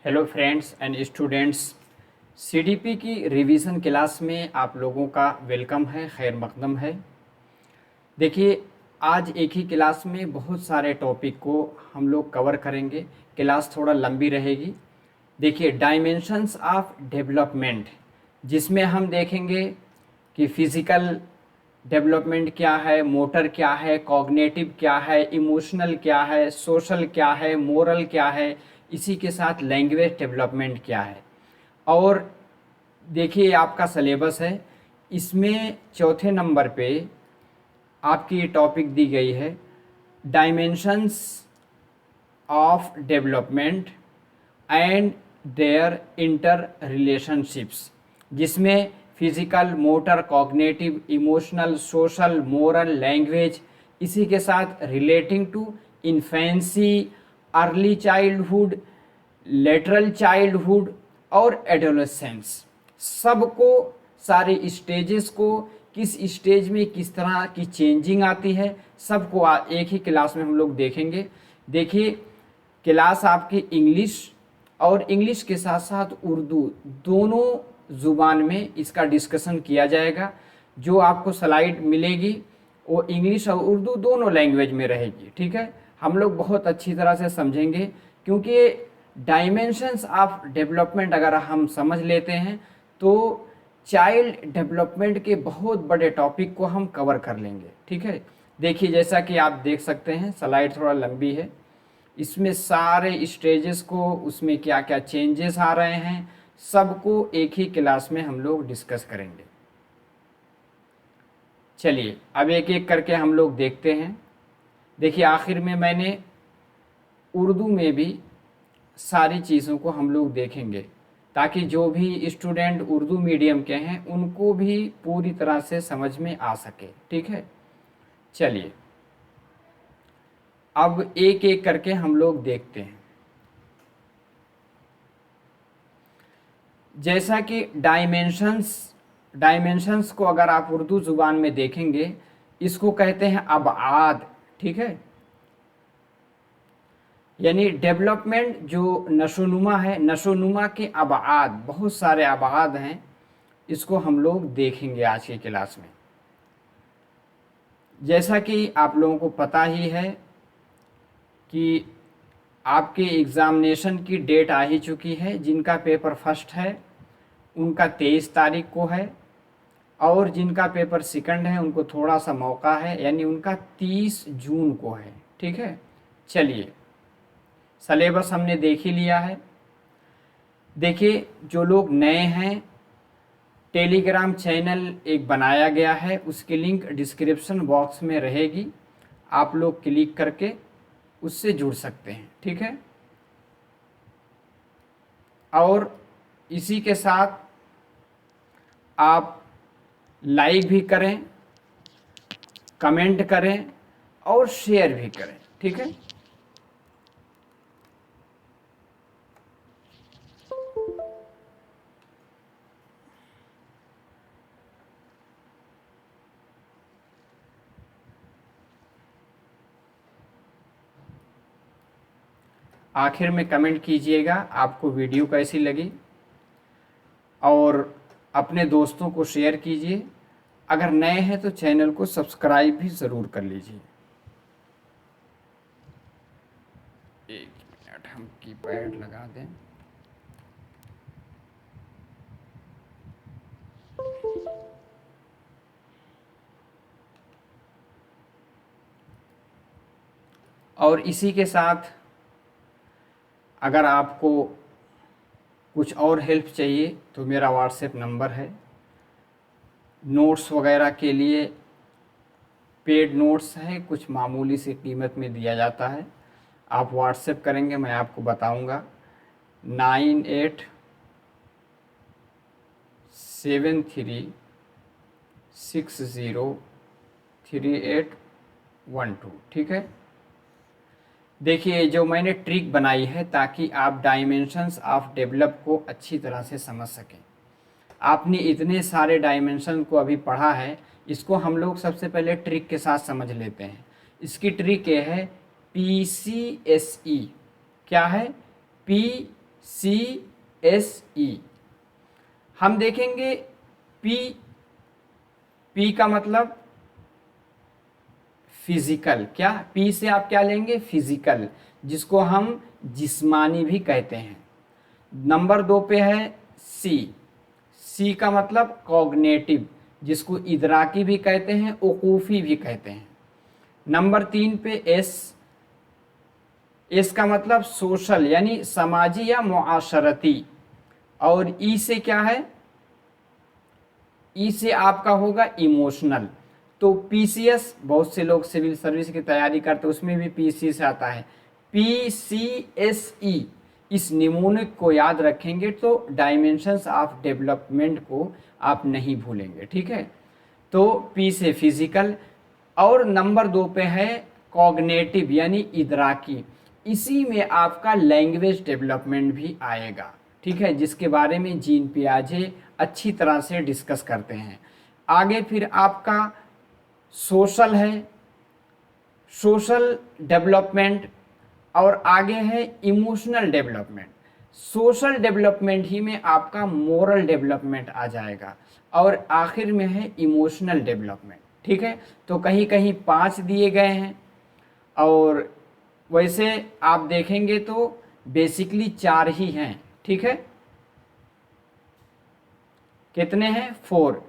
Hello friends and students, CDP की revision class में आप लोगों का वेलकम है, खैर मकदम है। देखिए, आज एक ही क्लास में बहुत सारे टॉपिक को हम लोग कवर करेंगे। क्लास थोड़ा लंबी रहेगी। देखिए, डायमेंशंस ऑफ डेवलपमेंट, जिसमें हम देखेंगे कि फिज़िकल डेवलपमेंट क्या है, मोटर क्या है, कॉग्निटिव क्या है, इमोशनल क्या है, सोशल क्या है, मोरल क्या है, इसी के साथ लैंग्वेज डेवलपमेंट क्या है। और देखिए, आपका सिलेबस है, इसमें चौथे नंबर पे आपकी ये टॉपिक दी गई है, dimensions of development and their inter relationships, जिसमें physical, motor, cognitive, emotional, social, moral, language, इसी के साथ relating to infancy, early childhood, lateral childhood और एडोलेसेंस, सबको, सारे स्टेजेस को, किस स्टेज में किस तरह की चेंजिंग आती है, सबको एक ही क्लास में हम लोग देखेंगे। देखिए, क्लास आपकी इंग्लिश और इंग्लिश के साथ साथ उर्दू दोनों ज़ुबान में इसका डिस्कशन किया जाएगा। जो आपको स्लाइड मिलेगी वो इंग्लिश और उर्दू दोनों लैंग्वेज में रहेगी। ठीक है, हम लोग बहुत अच्छी तरह से समझेंगे, क्योंकि डायमेंशंस ऑफ डेवलपमेंट अगर हम समझ लेते हैं तो चाइल्ड डेवलपमेंट के बहुत बड़े टॉपिक को हम कवर कर लेंगे। ठीक है, देखिए, जैसा कि आप देख सकते हैं, स्लाइड थोड़ा लंबी है, इसमें सारे स्टेजेस को, उसमें क्या क्या चेंजेस आ रहे हैं, सबको एक ही क्लास में हम लोग डिस्कस करेंगे। चलिए, अब एक एक करके हम लोग देखते हैं। देखिए, आखिर में मैंने उर्दू में भी सारी चीज़ों को हम लोग देखेंगे, ताकि जो भी स्टूडेंट उर्दू मीडियम के हैं उनको भी पूरी तरह से समझ में आ सके। ठीक है, चलिए, अब एक एक करके हम लोग देखते हैं। जैसा कि डायमेंशंस को अगर आप उर्दू ज़ुबान में देखेंगे, इसको कहते हैं अबआद। ठीक है, यानी डेवलपमेंट जो नशोनुमा है, नशोनुमा के अबआद, बहुत सारे अबआद हैं, इसको हम लोग देखेंगे आज की क्लास में। जैसा कि आप लोगों को पता ही है कि आपके एग्ज़ामिनेशन की डेट आ ही चुकी है। जिनका पेपर फर्स्ट है उनका 23 तारीख को है, और जिनका पेपर सेकंड है उनको थोड़ा सा मौका है, यानी उनका 30 जून को है। ठीक है, चलिए, सिलेबस हमने देख ही लिया है। देखिए, जो लोग नए हैं, टेलीग्राम चैनल एक बनाया गया है, उसकी लिंक डिस्क्रिप्शन बॉक्स में रहेगी, आप लोग क्लिक करके उससे जुड़ सकते हैं। ठीक है, और इसी के साथ आप लाइक भी करें, कमेंट करें और शेयर भी करें। ठीक है, आखिर में कमेंट कीजिएगा आपको वीडियो कैसी लगी, और अपने दोस्तों को शेयर कीजिए। अगर नए हैं तो चैनल को सब्सक्राइब भी ज़रूर कर लीजिए। एक मिनट, हम कीपैड लगा दें। और इसी के साथ अगर आपको कुछ और हेल्प चाहिए तो मेरा व्हाट्सएप नंबर है। नोट्स वगैरह के लिए पेड नोट्स है, कुछ मामूली सी कीमत में दिया जाता है। आप व्हाट्सएप करेंगे, मैं आपको बताऊंगा। 9873603812। ठीक है, देखिए, जो मैंने ट्रिक बनाई है ताकि आप डायमेंशंस ऑफ डेवलप को अच्छी तरह से समझ सकें। आपने इतने सारे डायमेंशन को अभी पढ़ा है, इसको हम लोग सबसे पहले ट्रिक के साथ समझ लेते हैं। इसकी ट्रिक ये है, PCSE। क्या है? CSE। हम देखेंगे P का मतलब फिजिकल। क्या P से आप क्या लेंगे? फिजिकल, जिसको हम जिस्मानी भी कहते हैं। नंबर 2 पे है C का मतलब कॉग्नेटिव, जिसको इदराकी भी कहते हैं, उकूफी भी कहते हैं। नंबर 3 पे S का मतलब सोशल यानी समाजी या मुआशरती। और E से क्या है? E से आपका होगा इमोशनल। तो PCS, बहुत से लोग सिविल सर्विस की तैयारी करते हैं, उसमें भी PC से आता है। PCSE, इस निमोनिक को याद रखेंगे तो डायमेंशंस ऑफ डेवलपमेंट को आप नहीं भूलेंगे, ठीक है। तो P से फिजिकल। और नंबर 2 पे है कॉग्नेटिव यानी इदराकी। इसी में आपका लैंग्वेज डेवलपमेंट भी आएगा, ठीक है, जिसके बारे में जीन पियाजे अच्छी तरह से डिस्कस करते हैं। आगे फिर आपका सोशल है, सोशल डेवलपमेंट। और आगे है इमोशनल डेवलपमेंट। सोशल डेवलपमेंट ही में आपका मोरल डेवलपमेंट आ जाएगा। और आखिर में है इमोशनल डेवलपमेंट, ठीक है। तो कहीं कहीं 5 दिए गए हैं, और वैसे आप देखेंगे तो बेसिकली 4 ही हैं, ठीक है। कितने हैं? 4।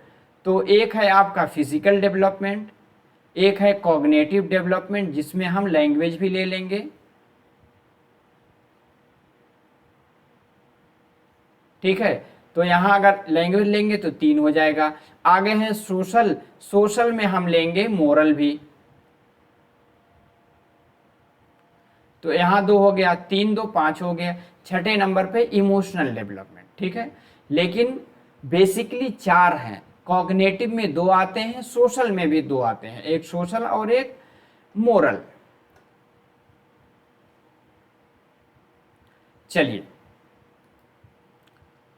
तो एक है आपका फिजिकल डेवलपमेंट, एक है कॉग्निटिव डेवलपमेंट, जिसमें हम लैंग्वेज भी ले लेंगे, ठीक है। तो यहां अगर लैंग्वेज लेंगे तो 3 हो जाएगा। आगे है सोशल, सोशल में हम लेंगे मोरल भी, तो यहां 2 हो गया, 3 2 5 हो गया। छठे नंबर पे इमोशनल डेवलपमेंट, ठीक है। लेकिन बेसिकली 4 हैं। कॉग्निटिव में 2 आते हैं, सोशल में भी 2 आते हैं, एक सोशल और एक मोरल। चलिए,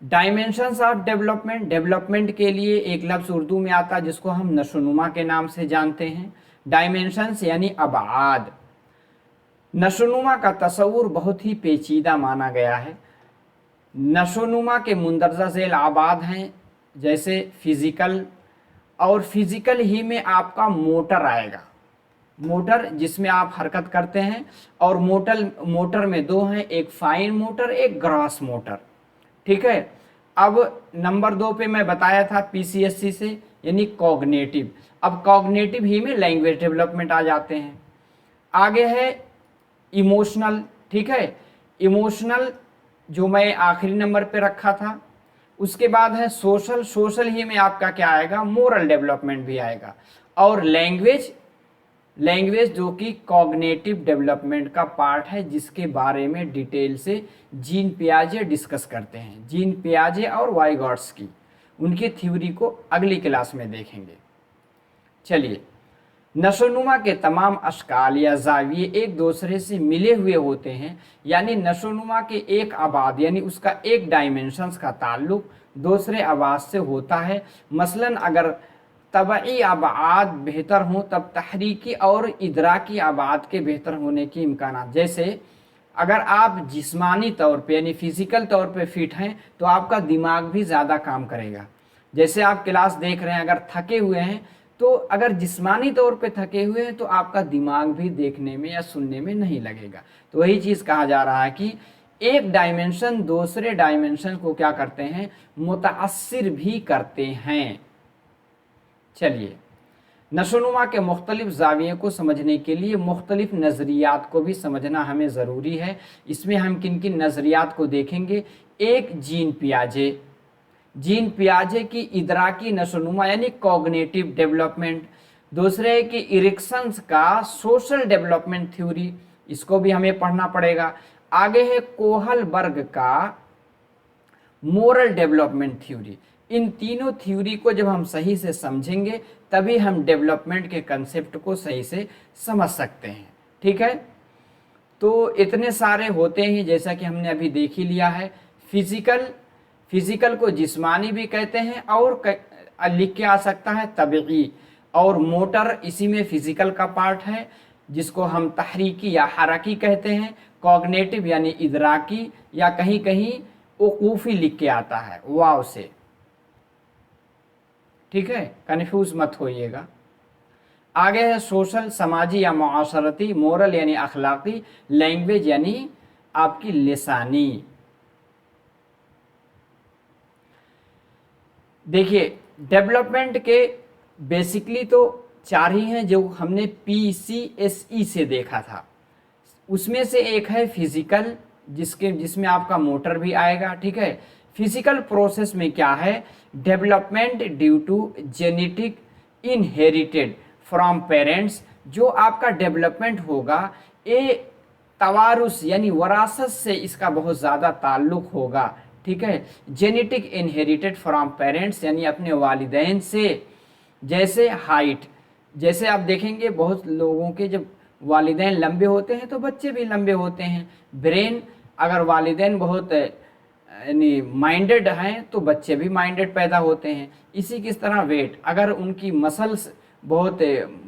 डायमेंशंस ऑफ डेवलपमेंट। डेवलपमेंट के लिए एक लफ्ज़ उर्दू में आता है जिसको हम नशोनुमा के नाम से जानते हैं। डायमेंशंस यानी अबाद। नशोनुमा का तस्वुर बहुत ही पेचीदा माना गया है। नशोनुमा के मुंदरजा झेल आबाद हैं, जैसे फिजिकल, और फिजिकल ही में आपका मोटर आएगा, मोटर जिसमें आप हरकत करते हैं। और मोटर में 2 हैं, एक फाइन मोटर, एक ग्रॉस मोटर, ठीक है। अब नंबर 2 पे मैं बताया था PCSC से, यानी कॉग्निटिव। अब कॉग्निटिव ही में लैंग्वेज डेवलपमेंट आ जाते हैं। आगे है इमोशनल, ठीक है। इमोशनल जो मैं आखिरी नंबर पे रखा था। उसके बाद है सोशल, सोशल ही में आपका क्या आएगा? मोरल डेवलपमेंट भी आएगा। और लैंग्वेज, लैंग्वेज जो कि कॉग्निटिव डेवलपमेंट का पार्ट है, जिसके बारे में डिटेल से जीन पियाजे डिस्कस करते हैं। जीन पियाजे और वाइगॉट्स्की, उनकी थ्योरी को अगली क्लास में देखेंगे। चलिए, नशोनुमा के तमाम अशकाल या जाविये एक दूसरे से मिले हुए होते हैं, यानी नशोनुमा के एक आबाद यानी उसका एक डायमेंशंस का ताल्लुक दूसरे आबाद से होता है। मसलन अगर तबई आबाद बेहतर हों तब तहरीकी और इदराकी आबाद के बेहतर होने की इम्कानात। जैसे अगर आप जिस्मानी तौर पे यानी फिजिकल तौर पे फिट हैं तो आपका दिमाग भी ज़्यादा काम करेगा। जैसे आप क्लास देख रहे हैं, अगर थके हुए हैं तो अगर जिस्मानी तौर पे थके हुए हैं तो आपका दिमाग भी देखने में या सुनने में नहीं लगेगा। तो वही चीज़ कहा जा रहा है कि एक डायमेंशन दूसरे डायमेंशन को क्या करते हैं? मुतासिर भी करते हैं। चलिए, नशोनुमा के मुख्तलिफ जाविये को समझने के लिए मुख्तलिफ नज़रियात को भी समझना हमें ज़रूरी है। इसमें हम किन किन नज़रियात को देखेंगे? एक जीन पियाजे, जीन पियाजे की इदराकी नशोनुमा यानी कॉग्निटिव डेवलपमेंट। दूसरे है कि इरिक्सन्स का सोशल डेवलपमेंट थ्योरी, इसको भी हमें पढ़ना पड़ेगा। आगे है कोहलबर्ग का मोरल डेवलपमेंट थ्योरी। इन तीनों थ्योरी को जब हम सही से समझेंगे तभी हम डेवलपमेंट के कंसेप्ट को सही से समझ सकते हैं, ठीक है। तो इतने सारे होते हैं, जैसा कि हमने अभी देख ही लिया है। फिजिकल को जिस्मानी भी कहते हैं, और लिख के आ सकता है तबई। और मोटर इसी में फिजिकल का पार्ट है। जिसको हम तहरीकी या हरकी कहते हैं, कॉग्निटिव यानी इदराकी, या कहीं कहीं वकूफ़ी लिख के आता है वाव से, ठीक है, कन्फ्यूज मत होइएगा। आगे है सोशल, समाजी या मुआशरती, मोरल यानी अखलाकी, लैंग्वेज यानी आपकी लिसानी। देखिए डेवलपमेंट के बेसिकली तो 4 ही हैं जो हमने PCSE से देखा था। उसमें से एक है फिजिकल, जिसमें आपका मोटर भी आएगा, ठीक है। फिजिकल प्रोसेस में क्या है, development due to genetic inherited from parents. जो आपका डेवलपमेंट होगा ये तवारुस यानी वरासत से इसका बहुत ज़्यादा ताल्लुक़ होगा, ठीक है। जेनेटिक इनहेरिटेड फ्रॉम पेरेंट्स यानी अपने वालिदैन से। जैसे हाइट, जैसे आप देखेंगे बहुत लोगों के जब वालिदैन लंबे होते हैं तो बच्चे भी लंबे होते हैं। ब्रेन, अगर वालिदैन बहुत यानी माइंडेड हैं तो बच्चे भी माइंडेड पैदा होते हैं। इसी किस तरह वेट, अगर उनकी मसल्स बहुत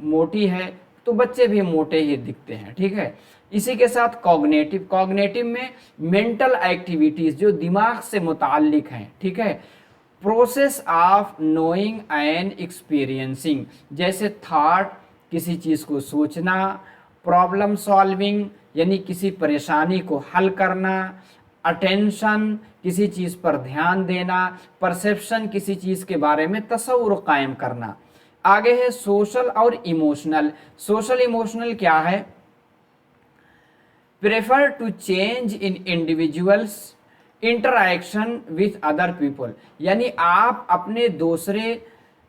मोटी है तो बच्चे भी मोटे ही दिखते हैं, ठीक है। इसी के साथ कॉग्निटिव, कॉग्निटिव में मेंटल एक्टिविटीज़ जो दिमाग से मुताल्लिक हैं, ठीक है। Process of knowing and experiencing, जैसे थॉट किसी चीज़ को सोचना, प्रॉब्लम सॉल्विंग यानी किसी परेशानी को हल करना, अटेंशन किसी चीज़ पर ध्यान देना, परसेप्शन किसी चीज़ के बारे में तसव्वुर कायम करना। आगे है सोशल और इमोशनल। सोशल इमोशनल क्या है, prefer to change in individuals interaction with other people, यानी आप अपने दूसरे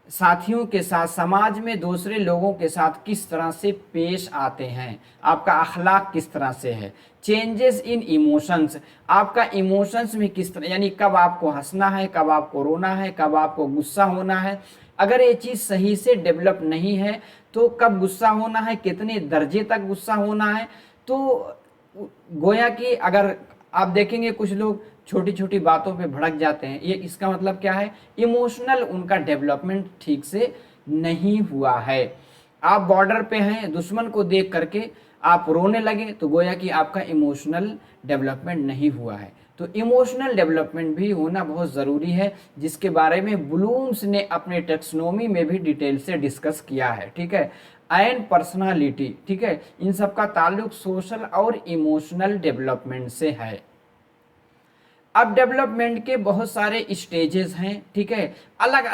साथियों के साथ, समाज में दूसरे लोगों के साथ किस तरह से पेश आते हैं, आपका अखलाक किस तरह से है। चेंजेस इन इमोशंस, आपका इमोशंस में किस तरह, यानी कब आपको हंसना है, कब आपको रोना है, कब आपको गुस्सा होना है। अगर ये चीज़ सही से डेवलप नहीं है तो कब गुस्सा होना है, कितने दर्जे तक गुस्सा होना है, तो गोया कि अगर आप देखेंगे कुछ लोग छोटी छोटी बातों पे भड़क जाते हैं, ये इसका मतलब क्या है, इमोशनल उनका डेवलपमेंट ठीक से नहीं हुआ है। आप बॉर्डर पे हैं, दुश्मन को देख करके आप रोने लगे तो गोया कि आपका इमोशनल डेवलपमेंट नहीं हुआ है। तो इमोशनल डेवलपमेंट भी होना बहुत ज़रूरी है, जिसके बारे में ब्लूम्स ने अपने टेक्सोनोमी में भी डिटेल से डिस्कस किया है, ठीक है। एंड पर्सनालिटी, ठीक है, इन सब का ताल्लुक सोशल और इमोशनल डेवलपमेंट से है। अब डेवलपमेंट के बहुत सारे स्टेजेस हैं, ठीक है। अलग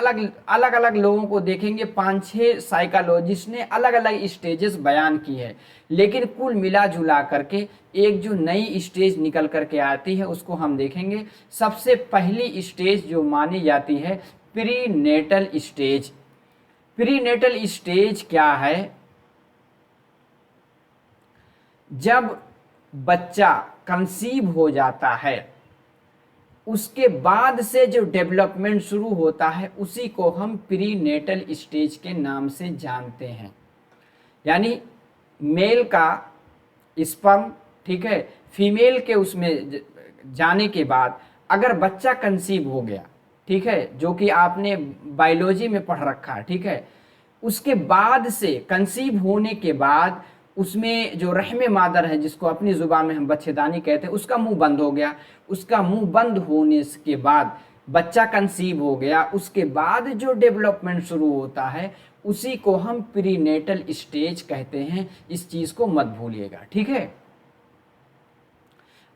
अलग लोगों को देखेंगे, 5-6 साइकोलॉजिस्ट ने अलग अलग स्टेजेस बयान की है, लेकिन कुल मिला जुला करके एक जो नई स्टेज निकल करके आती है उसको हम देखेंगे। सबसे पहली स्टेज जो मानी जाती है, prenatal stage. Prenatal stage क्या है, जब बच्चा कंसीव हो जाता है उसके बाद से जो डेवलपमेंट शुरू होता है उसी को हम प्री नेटल स्टेज के नाम से जानते हैं। यानी मेल का स्पर्म, ठीक है, फीमेल के उसमें जाने के बाद अगर बच्चा कंसीव हो गया, ठीक है, जो कि आपने बायोलॉजी में पढ़ रखा है, ठीक है, उसके बाद से कंसीव होने के बाद उसमें जो रहमे मादर है, जिसको अपनी ज़ुबान में हम बच्चेदानी कहते हैं, उसका मुंह बंद हो गया। उसका मुंह बंद होने के बाद बच्चा कंसीव हो गया, उसके बाद जो डेवलपमेंट शुरू होता है उसी को हम प्रीनेटल स्टेज कहते हैं। इस चीज़ को मत भूलिएगा, ठीक है।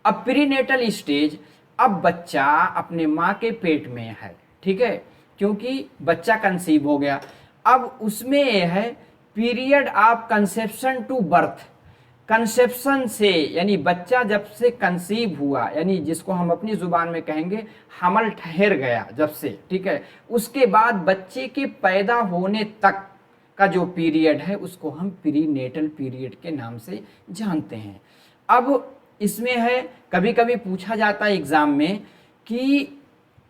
अब प्रीनेटल स्टेज, अब बच्चा अपने माँ के पेट में है, ठीक है, क्योंकि बच्चा कंसीव हो गया। अब उसमें यह है period of conception to birth. Conception से यानी बच्चा जब से कंसीव हुआ, यानी जिसको हम अपनी ज़ुबान में कहेंगे हमल ठहर गया जब से, ठीक है, उसके बाद बच्चे के पैदा होने तक का जो पीरियड है उसको हम प्रीनेटल पीरियड के नाम से जानते हैं। अब इसमें है, कभी कभी पूछा जाता है एग्ज़ाम में कि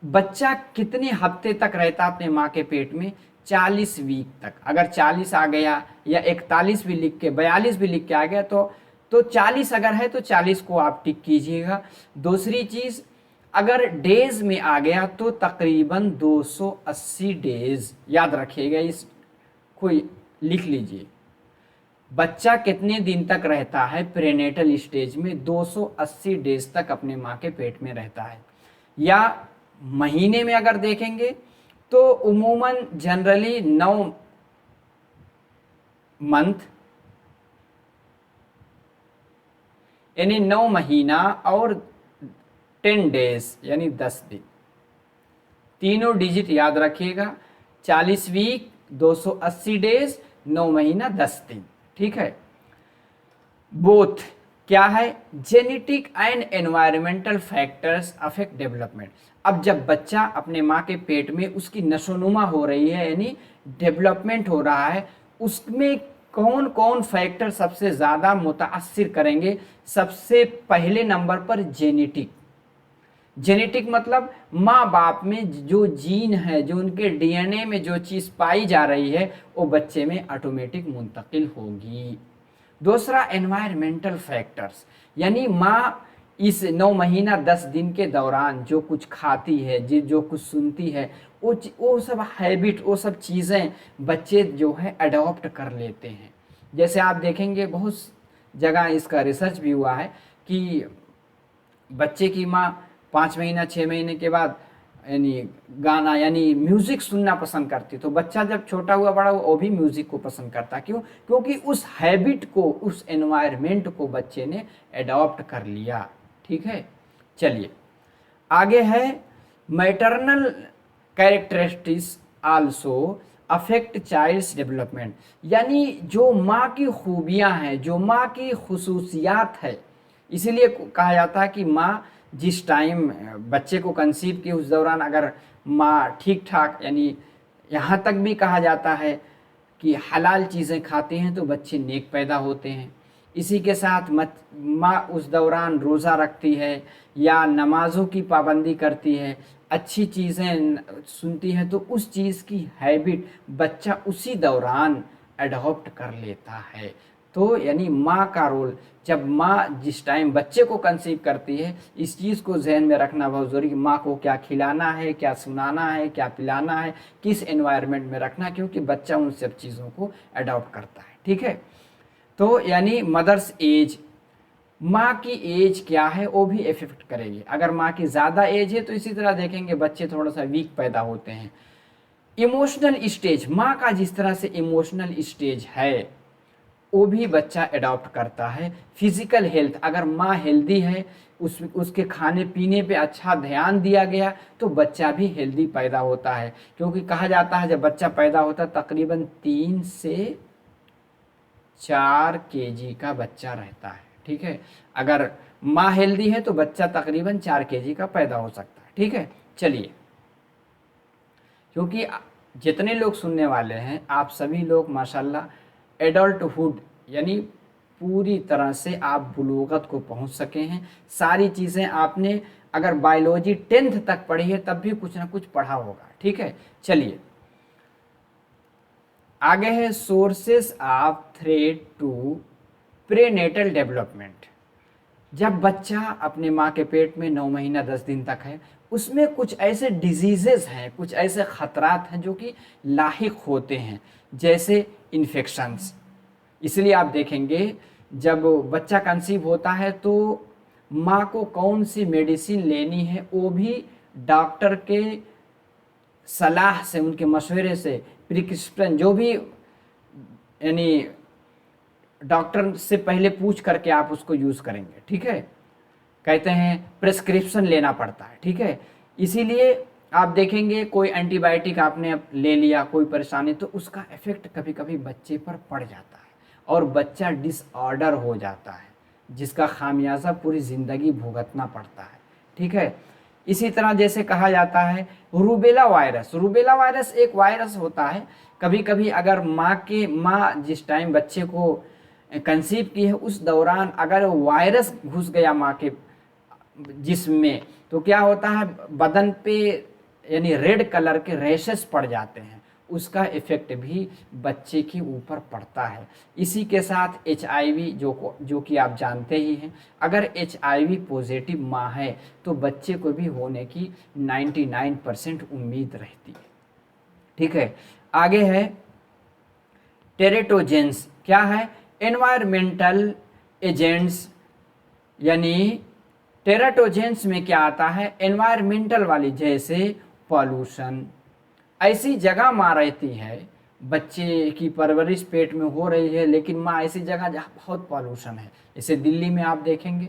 बच्चा कितने हफ्ते तक रहता अपने माँ के पेट में, 40 वीक तक। अगर 40 आ गया या 41 भी लिख के, 42 भी लिख के आ गया तो 40 अगर है तो 40 को आप टिक कीजिएगा। दूसरी चीज़, अगर डेज में आ गया तो तकरीबन 280 डेज, याद रखिएगा, इस कोई लिख लीजिए। बच्चा कितने दिन तक रहता है प्रेनेटल स्टेज में? 280 डेज तक अपने माँ के पेट में रहता है। या महीने में अगर देखेंगे तो उमूमन जनरली 9 मंथ यानी 9 महीना और 10 डेज यानी 10 दिन। तीनों डिजिट याद रखिएगा, 40 वीक, 280 डेज, 9 महीना 10 दिन। ठीक है। बोथ क्या है? Genetic and environmental factors affect development. अब जब बच्चा अपने माँ के पेट में उसकी नशोनुमा हो रही है यानी डेवलपमेंट हो रहा है, उसमें कौन कौन फैक्टर सबसे ज़्यादा मुतासिर करेंगे? सबसे पहले नंबर पर जेनेटिक। जेनेटिक मतलब माँ बाप में जो जीन है, जो उनके डीएनए में जो चीज़ पाई जा रही है वो बच्चे में ऑटोमेटिक मुंतकिल होगी। दूसरा एनवायरमेंटल फैक्टर्स, यानी माँ इस 9 महीना 10 दिन के दौरान जो कुछ खाती है, जो कुछ सुनती है, वो सब हैबिट, वो सब चीज़ें बच्चे जो है अडॉप्ट कर लेते हैं। जैसे आप देखेंगे बहुत जगह इसका रिसर्च भी हुआ है कि बच्चे की माँ 5 महीना 6 महीने के बाद यानी गाना यानी म्यूज़िक सुनना पसंद करती, तो बच्चा जब छोटा हुआ बड़ा हुआ वो भी म्यूज़िक को पसंद करता। क्यों? क्योंकि उस हैबिट को, उस एनवायरनमेंट को बच्चे ने एडॉप्ट कर लिया। ठीक है। चलिए आगे है maternal characteristics also affect child's development, यानी जो माँ की खूबियाँ हैं, जो माँ की खुसूसियात है, इसीलिए कहा जाता है कि माँ जिस टाइम बच्चे को कंसीव की उस दौरान अगर माँ ठीक ठाक, यानी यहाँ तक भी कहा जाता है कि हलाल चीज़ें खाते हैं तो बच्चे नेक पैदा होते हैं। इसी के साथ माँ उस दौरान रोज़ा रखती है या नमाज़ों की पाबंदी करती है, अच्छी चीज़ें सुनती है, तो उस चीज़ की हैबिट बच्चा उसी दौरान अडॉप्ट कर लेता है। तो यानी माँ का रोल, जब माँ जिस टाइम बच्चे को कंसीव करती है, इस चीज़ को जहन में रखना बहुत ज़रूरी कि माँ को क्या खिलाना है, क्या सुनाना है, क्या पिलाना है, किस एनवायरनमेंट में रखना, क्योंकि बच्चा उन सब चीज़ों को अडॉप्ट करता है। ठीक है। तो यानी मदर्स एज, माँ की एज क्या है वो भी इफेक्ट करेगी। अगर माँ की ज़्यादा एज है तो इसी तरह देखेंगे बच्चे थोड़ा सा वीक पैदा होते हैं। इमोशनल स्टेज, माँ का जिस तरह से इमोशनल स्टेज है वो भी बच्चा अडॉप्ट करता है। फिजिकल हेल्थ, अगर माँ हेल्दी है, उसके खाने पीने पे अच्छा ध्यान दिया गया तो बच्चा भी हेल्दी पैदा होता है। क्योंकि कहा जाता है जब बच्चा पैदा होता है तकरीबन 3 से 4 केजी का बच्चा रहता है। ठीक है। अगर माँ हेल्दी है तो बच्चा तकरीबन 4 केजी का पैदा हो सकता है। ठीक है। चलिए, क्योंकि जितने लोग सुनने वाले हैं आप सभी लोग माशाल्लाह एडल्टहुड यानी पूरी तरह से आप बुलूगत को पहुंच सके हैं। सारी चीज़ें आपने अगर बायोलॉजी 10th तक पढ़ी है तब भी कुछ ना कुछ पढ़ा होगा। ठीक है। चलिए आगे है sources of threat to prenatal development. जब बच्चा अपने माँ के पेट में 9 महीना 10 दिन तक है, उसमें कुछ ऐसे डिजीज़ेज़ हैं, कुछ ऐसे ख़तरात हैं जो कि लाहिक होते हैं, जैसे इन्फेक्शंस। इसलिए आप देखेंगे जब बच्चा कंसीव होता है तो माँ को कौन सी मेडिसिन लेनी है वो भी डॉक्टर के सलाह से, उनके मशवरे से, प्रिस्क्रिप्शन जो भी यानी डॉक्टर से पहले पूछ करके आप उसको यूज़ करेंगे। ठीक है। कहते हैं प्रिस्क्रिप्शन लेना पड़ता है। ठीक है। इसीलिए आप देखेंगे कोई एंटीबायोटिक आपने ले लिया, कोई परेशानी, तो उसका इफेक्ट कभी कभी बच्चे पर पड़ जाता है और बच्चा डिसऑर्डर हो जाता है, जिसका खामियाजा पूरी ज़िंदगी भुगतना पड़ता है। ठीक है। इसी तरह जैसे कहा जाता है रूबेला वायरस, रूबेला वायरस एक वायरस होता है। कभी कभी अगर माँ जिस टाइम बच्चे को कंसीव की है उस दौरान अगर वायरस घुस गया माँ के जिस्म में तो क्या होता है, बदन पे यानी रेड कलर के रैशेस पड़ जाते हैं, उसका इफेक्ट भी बच्चे के ऊपर पड़ता है। इसी के साथ HIV जो कि आप जानते ही हैं, अगर HIV पॉजिटिव माँ है तो बच्चे को भी होने की 99% उम्मीद रहती है। ठीक है। आगे है टेरेटोजेंस, क्या है? एनवायरमेंटल एजेंट्स यानी टेराटोजेंस में क्या आता है, एनवायरमेंटल वाली, जैसे पॉल्यूशन। ऐसी जगह माँ रहती है, बच्चे की परवरिश पेट में हो रही है, लेकिन माँ ऐसी जगह जहाँ बहुत पॉल्यूशन है, जैसे दिल्ली में आप देखेंगे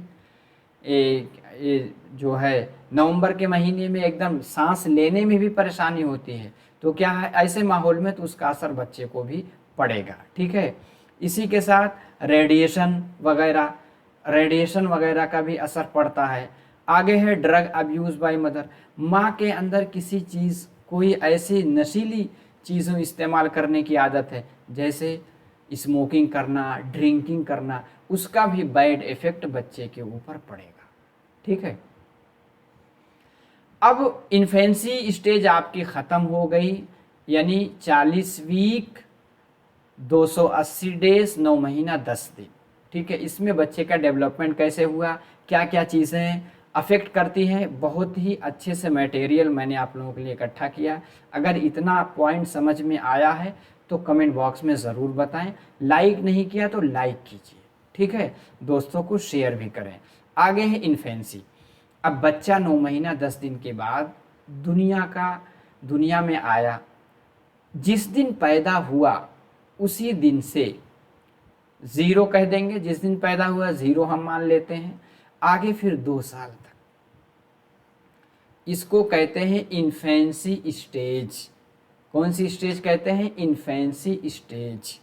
ये जो है नवंबर के महीने में एकदम सांस लेने में भी परेशानी होती है। तो क्या है, ऐसे माहौल में तो उसका असर बच्चे को भी पड़ेगा। ठीक है, इसी के साथ रेडिएशन वगैरह का भी असर पड़ता है। आगे है ड्रग अब्यूज़ बाय मदर। माँ के अंदर किसी चीज़, कोई ऐसी नशीली चीज़ों इस्तेमाल करने की आदत है, जैसे स्मोकिंग करना, ड्रिंकिंग करना, उसका भी बैड इफेक्ट बच्चे के ऊपर पड़ेगा। ठीक है, अब इन्फेंसी स्टेज आपकी ख़त्म हो गई, यानी 40 वीक 280 डेज 9 महीना 10 दिन। ठीक है, इसमें बच्चे का डेवलपमेंट कैसे हुआ, क्या क्या चीज़ें अफेक्ट करती हैं, बहुत ही अच्छे से मटेरियल मैंने आप लोगों के लिए इकट्ठा किया। अगर इतना पॉइंट समझ में आया है तो कमेंट बॉक्स में ज़रूर बताएं। लाइक नहीं किया तो लाइक कीजिए। ठीक है, दोस्तों को शेयर भी करें। आगे है इन्फेंसी। अब बच्चा 9 महीना 10 दिन के बाद दुनिया में आया, जिस दिन पैदा हुआ उसी दिन से 0 कह देंगे, जिस दिन पैदा हुआ 0 हम मान लेते हैं। आगे फिर 2 साल तक इसको कहते हैं इन्फेंसी स्टेज। कौन सी स्टेज कहते हैं, इन्फेंसी स्टेज।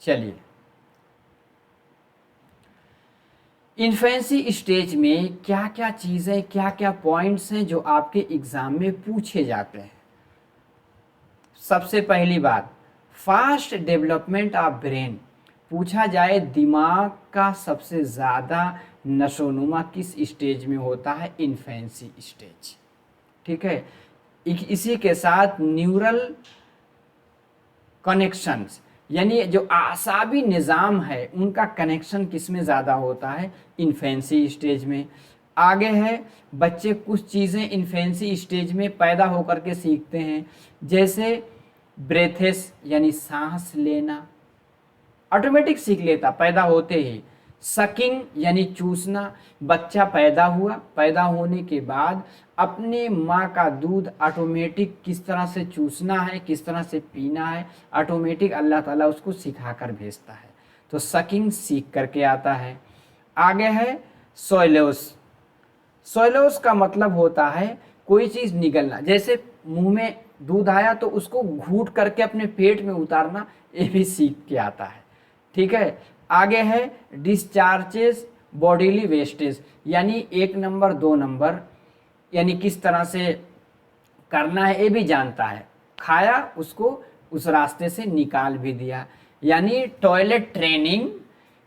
चलिए, इन्फेंसी स्टेज में क्या क्या चीज़ें, क्या क्या पॉइंट्स हैं जो आपके एग्जाम में पूछे जाते हैं। सबसे पहली बात, फास्ट डेवलपमेंट ऑफ ब्रेन। पूछा जाए दिमाग का सबसे ज़्यादा नशोनुमा किस स्टेज में होता है, इन्फेंसी स्टेज। ठीक है, इसी के साथ न्यूरल कनेक्शंस, यानी जो आसाबी निज़ाम है उनका कनेक्शन किस में ज़्यादा होता है, इन्फेंसी स्टेज में। आगे है, बच्चे कुछ चीज़ें इन्फेंसी स्टेज में पैदा होकर के सीखते हैं, जैसे ब्रेथेस यानी सांस लेना, ऑटोमेटिक सीख लेता पैदा होते ही। सकिंग यानी चूसना, बच्चा पैदा हुआ, पैदा होने के बाद अपने माँ का दूध ऑटोमेटिक किस तरह से चूसना है, किस तरह से पीना है, ऑटोमेटिक अल्लाह ताला उसको सिखा कर भेजता है। तो सकिंग सीख करके आता है। आगे है सोइलोस। सोइलोस का मतलब होता है कोई चीज़ निगलना, जैसे मुंह में दूध आया तो उसको घूट करके अपने पेट में उतारना, ये भी सीख के आता है। ठीक है, आगे है डिस्चार्जेस बॉडीली वेस्टेज, यानी 1 नंबर 2 नंबर, यानी किस तरह से करना है ये भी जानता है। खाया उसको उस रास्ते से निकाल भी दिया, यानी टॉयलेट ट्रेनिंग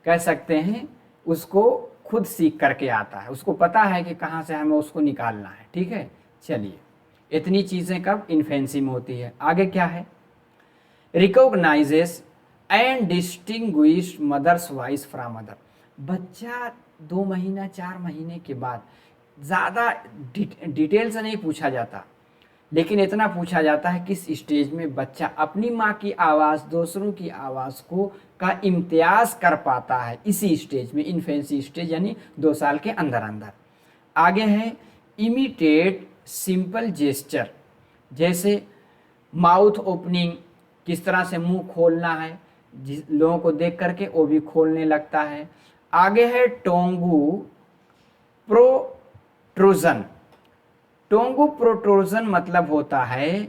कह सकते हैं, उसको खुद सीख करके आता है, उसको पता है कि कहाँ से हमें उसको निकालना है। ठीक है, चलिए, इतनी चीज़ें कब इन्फेंसी में होती है। आगे क्या है, recognises and distinguish mother's voice from other. बच्चा 2 महीना 4 महीने के बाद ज़्यादा डिटेल से नहीं पूछा जाता, लेकिन इतना पूछा जाता है किस स्टेज में बच्चा अपनी माँ की आवाज़ दूसरों की आवाज़ को का इम्तियाज़ कर पाता है, इसी स्टेज में, इन्फेंसी स्टेज, यानी 2 साल के अंदर अंदर। आगे है इमिटेट सिंपल जेस्चर, जैसे माउथ ओपनिंग, किस तरह से मुंह खोलना है, जिस लोगों को देख करके वो भी खोलने लगता है। आगे है टोंगू प्रोट्रूजन। टोंगू प्रोट्रूजन मतलब होता है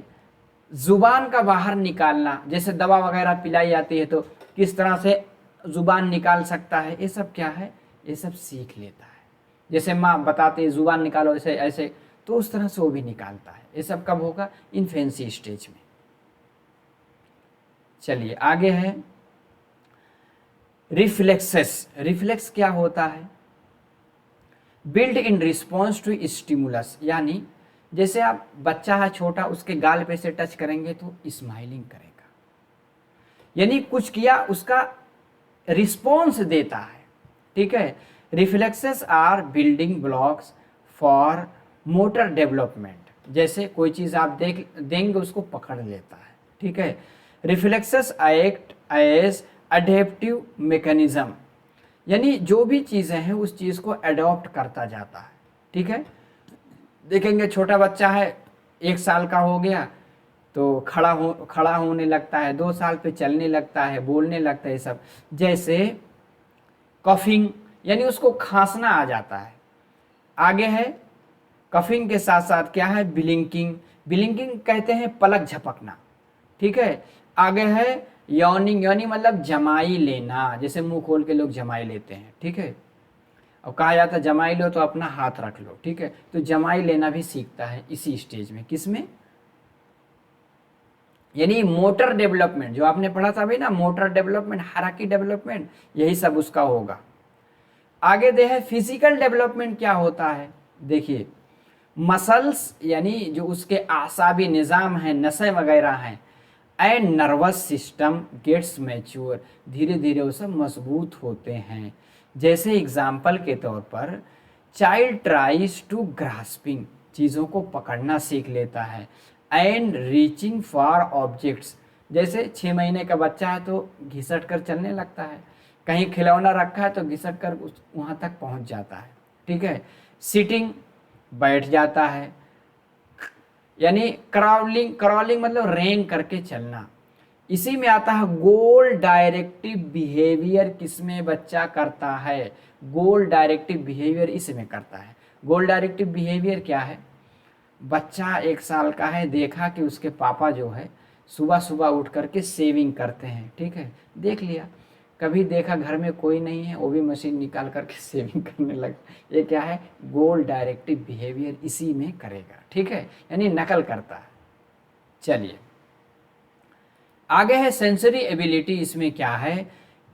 जुबान का बाहर निकालना, जैसे दवा वगैरह पिलाई जाती है तो किस तरह से जुबान निकाल सकता है, ये सब क्या है, ये सब सीख लेता है। जैसे माँ बताती है जुबान निकालो ऐसे ऐसे, तो उस तरह से वो भी निकालता है। ये सब कब होगा, इन्फेंसी स्टेज में। चलिए, आगे है रिफ्लेक्सेस। रिफ्लेक्स क्या होता है, build in response to stimulus, यानी जैसे आप बच्चा है छोटा, उसके गाल पे से टच करेंगे तो स्माइलिंग करेगा, यानी कुछ किया उसका रिस्पॉन्स देता है। ठीक है, reflexes are building blocks for motor development, जैसे कोई चीज़ आप देंगे उसको पकड़ लेता है। ठीक है, reflexes act as adaptive mechanism, यानी जो भी चीज़ें हैं उस चीज़ को अडॉप्ट करता जाता है। ठीक है, देखेंगे छोटा बच्चा है, 1 साल का हो गया तो खड़ा होने लगता है, 2 साल पे चलने लगता है, बोलने लगता है, ये सब। जैसे कफिंग, यानी उसको खांसना आ जाता है। आगे है कफिंग के साथ साथ क्या है, ब्लिंकिंग। ब्लिंकिंग कहते हैं पलक झपकना। ठीक है, आगे है यॉर्निंग। यॉर्निंग मतलब जमाई लेना, जैसे मुंह खोल के लोग जमाई लेते हैं। ठीक है, और कहा जाता है जमाई लो तो अपना हाथ रख लो। ठीक है, तो जमाई लेना भी सीखता है इसी स्टेज में। किसमें, यानी मोटर डेवलपमेंट जो आपने पढ़ा था अभी ना, मोटर डेवलपमेंट, हायरार्की डेवलपमेंट, यही सब उसका होगा। आगे दे है फिजिकल डेवलपमेंट क्या होता है। देखिए मसल्स, यानी जो उसके आसाबी निज़ाम है, नसें वगैरह हैं, and nervous system gets mature, धीरे धीरे वो सब मजबूत होते हैं। जैसे एग्जाम्पल के तौर पर चाइल्ड ट्राइज टू ग्रास्पिंग, चीज़ों को पकड़ना सीख लेता है, एंड रीचिंग फॉर ऑब्जेक्ट्स, जैसे 6 महीने का बच्चा है तो घिसट कर चलने लगता है, कहीं खिलौना रखा है तो घिसट कर वहाँ तक पहुँच जाता है। ठीक है, सिटिंग, बैठ जाता है, यानी क्रॉलिंग, क्रॉलिंग मतलब रेंग करके चलना। इसी में आता है गोल डायरेक्टिव बिहेवियर, किसमें बच्चा करता है, गोल डायरेक्टिव बिहेवियर इसमें करता है। गोल डायरेक्टिव बिहेवियर क्या है, बच्चा 1 साल का है, देखा कि उसके पापा जो है सुबह सुबह उठ करके सेविंग करते हैं। ठीक है, देख लिया, कभी देखा घर में कोई नहीं है, वो भी मशीन निकाल करके सेविंग करने लगा। ये क्या है, गोल डायरेक्टिव बिहेवियर इसी में करेगा। ठीक है, यानी नकल करता है। चलिए आगे है सेंसरी एबिलिटी। इसमें क्या है,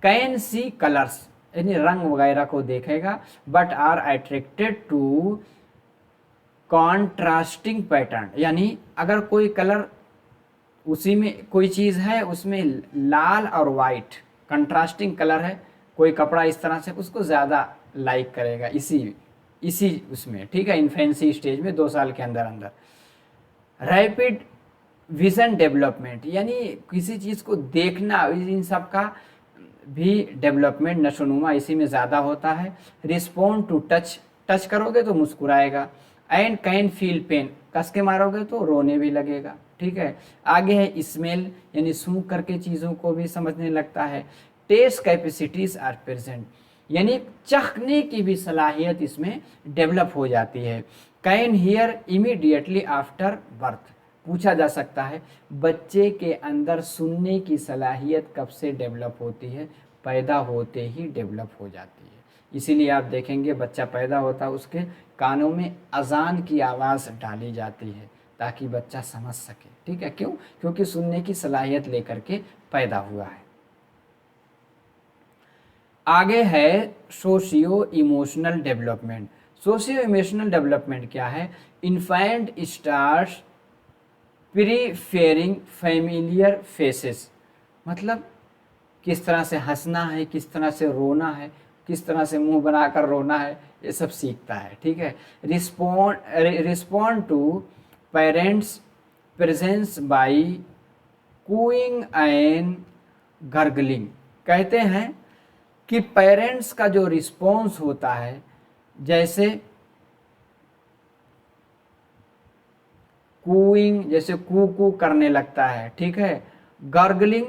कैन सी कलर्स, यानी रंग वगैरह को देखेगा, but are attracted to contrasting pattern, यानी अगर कोई कलर, उसी में कोई चीज़ है उसमें लाल और वाइट कंट्रास्टिंग कलर है, कोई कपड़ा इस तरह से, उसको ज़्यादा लाइक करेगा इसी इसी उसमें। ठीक है, इन्फेंसी स्टेज में 2 साल के अंदर अंदर। रैपिड विजन डेवलपमेंट, यानी किसी चीज़ को देखना, इन सब का भी डेवलपमेंट नशोनुमा इसी में ज़्यादा होता है। रिस्पॉन्ड टू टच, टच करोगे तो मुस्कुराएगा। एंड कैन फील पेन, कस के मारोगे तो रोने भी लगेगा। ठीक है, आगे है स्मेल, यानी सूंघ करके चीज़ों को भी समझने लगता है। टेस्ट कैपेसिटीज आर प्रेजेंट, यानी चखने की भी सलाहियत इसमें डेवलप हो जाती है। Can hear immediately after birth, पूछा जा सकता है बच्चे के अंदर सुनने की सलाहियत कब से डेवलप होती है, पैदा होते ही डेवलप हो जाती है। इसीलिए आप देखेंगे बच्चा पैदा होता है उसके कानों में अजान की आवाज़ डाली जाती है ताकि बच्चा समझ सके। ठीक है, क्यों, क्योंकि सुनने की सलाहियत लेकर के पैदा हुआ है। आगे है socio emotional development. Socio emotional development क्या है, इन्फेंट स्टार्ट्स प्रीफेयरिंग फेमिलियर फेसेस, मतलब किस तरह से हंसना है, किस तरह से रोना है, किस तरह से मुंह बनाकर रोना है, ये सब सीखता है। ठीक है, respond to parents presence by cooing and gurgling, कहते हैं कि पेरेंट्स का जो रिस्पॉन्स होता है, जैसे कूइंग, जैसे कू कू करने लगता है। ठीक है, गार्गलिंग,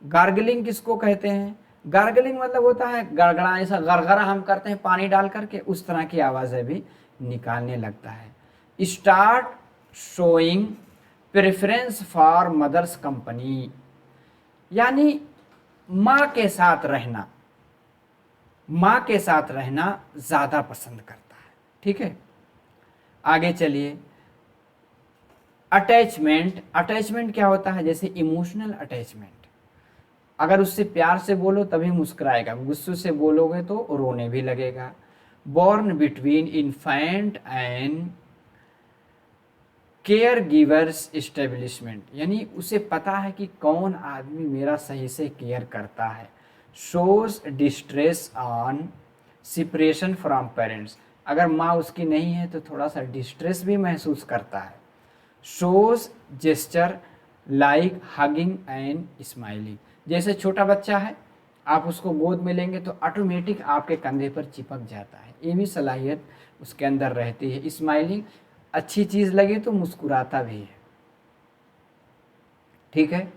गार्गलिंग किसको कहते हैं, गार्गलिंग मतलब होता है गड़गड़ा, ऐसा गड़गड़ा हम करते हैं पानी डाल करके, उस तरह की आवाज़ें भी निकालने लगता है। Start showing preference for mother's company, यानी माँ के साथ रहना, माँ के साथ रहना ज़्यादा पसंद करता है। ठीक है, आगे चलिए। अटैचमेंट, अटैचमेंट क्या होता है, जैसे इमोशनल अटैचमेंट, अगर उससे प्यार से बोलो तभी मुस्कुराएगा, गुस्से से बोलोगे तो रोने भी लगेगा। Born between infant and care givers establishment, यानी उसे पता है कि कौन आदमी मेरा सही से केयर करता है। Shows distress on separation from parents, अगर माँ उसकी नहीं है तो थोड़ा सा डिस्ट्रेस भी महसूस करता है। Shows gesture like hugging and smiling, जैसे छोटा बच्चा है, आप उसको गोद में लेंगे तो ऑटोमेटिक आपके कंधे पर चिपक जाता है। ये भी सलाहियत उसके अंदर रहती है। स्माइलिंग अच्छी चीज़ लगे तो मुस्कुराता भी है। ठीक है,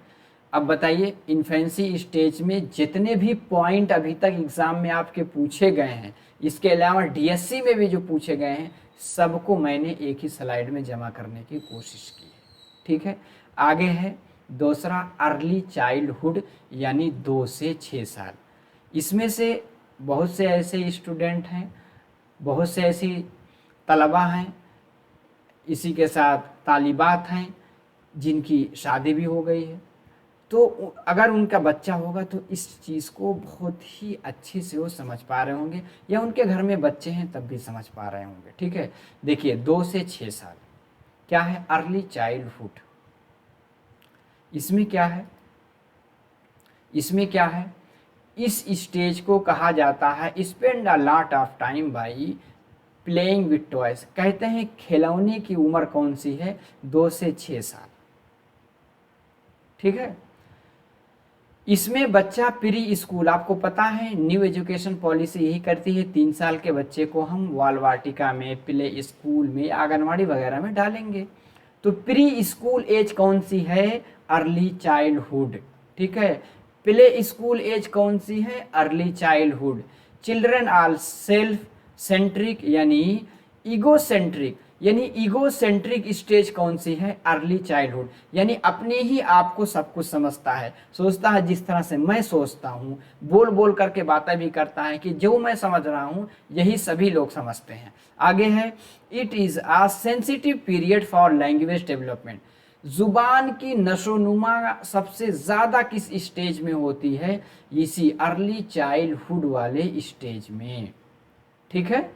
अब बताइए इन्फेंसी स्टेज में जितने भी पॉइंट अभी तक एग्ज़ाम में आपके पूछे गए हैं, इसके अलावा डीएससी में भी जो पूछे गए हैं, सबको मैंने एक ही स्लाइड में जमा करने की कोशिश की है। ठीक है, आगे है दूसरा अर्ली चाइल्डहुड, यानी 2 से 6 साल। इसमें से बहुत से ऐसे स्टूडेंट हैं, बहुत से ऐसी तलबा हैं, इसी के साथ तालिबात हैं जिनकी शादी भी हो गई है। तो अगर उनका बच्चा होगा तो इस चीज़ को बहुत ही अच्छे से वो समझ पा रहे होंगे, या उनके घर में बच्चे हैं तब भी समझ पा रहे होंगे। ठीक है, देखिए 2 से 6 साल क्या है, अर्ली चाइल्डहुड। इसमें क्या है, इसमें क्या है, इस स्टेज को कहा जाता है spend a lot of time by playing with toys. कहते हैं खिलौने की उम्र कौन सी है, 2 से 6 साल। ठीक है, इसमें बच्चा प्री स्कूल, आपको पता है न्यू एजुकेशन पॉलिसी यही करती है, 3 साल के बच्चे को हम बाल वाटिका में, प्ले स्कूल में, आंगनवाड़ी वगैरह में डालेंगे। तो प्री स्कूल एज कौन सी है, अर्ली चाइल्डहुड। ठीक है, प्ले स्कूल एज कौन सी है, early childhood. Children are self centric यानी ईगोसेंट्रिक, यानी ईगोसेंट्रिक स्टेज कौन सी है, अर्ली चाइल्डहुड। यानी अपने ही आप को सब कुछ समझता है, सोचता है जिस तरह से मैं सोचता हूँ, बोल बोल करके बातें भी करता है कि जो मैं समझ रहा हूँ यही सभी लोग समझते हैं। आगे है it is a sensitive period for language development. जुबान की नशोनुमा सबसे ज़्यादा किस स्टेज में होती है, इसी अर्ली चाइल्डहुड वाले स्टेज में। ठीक है,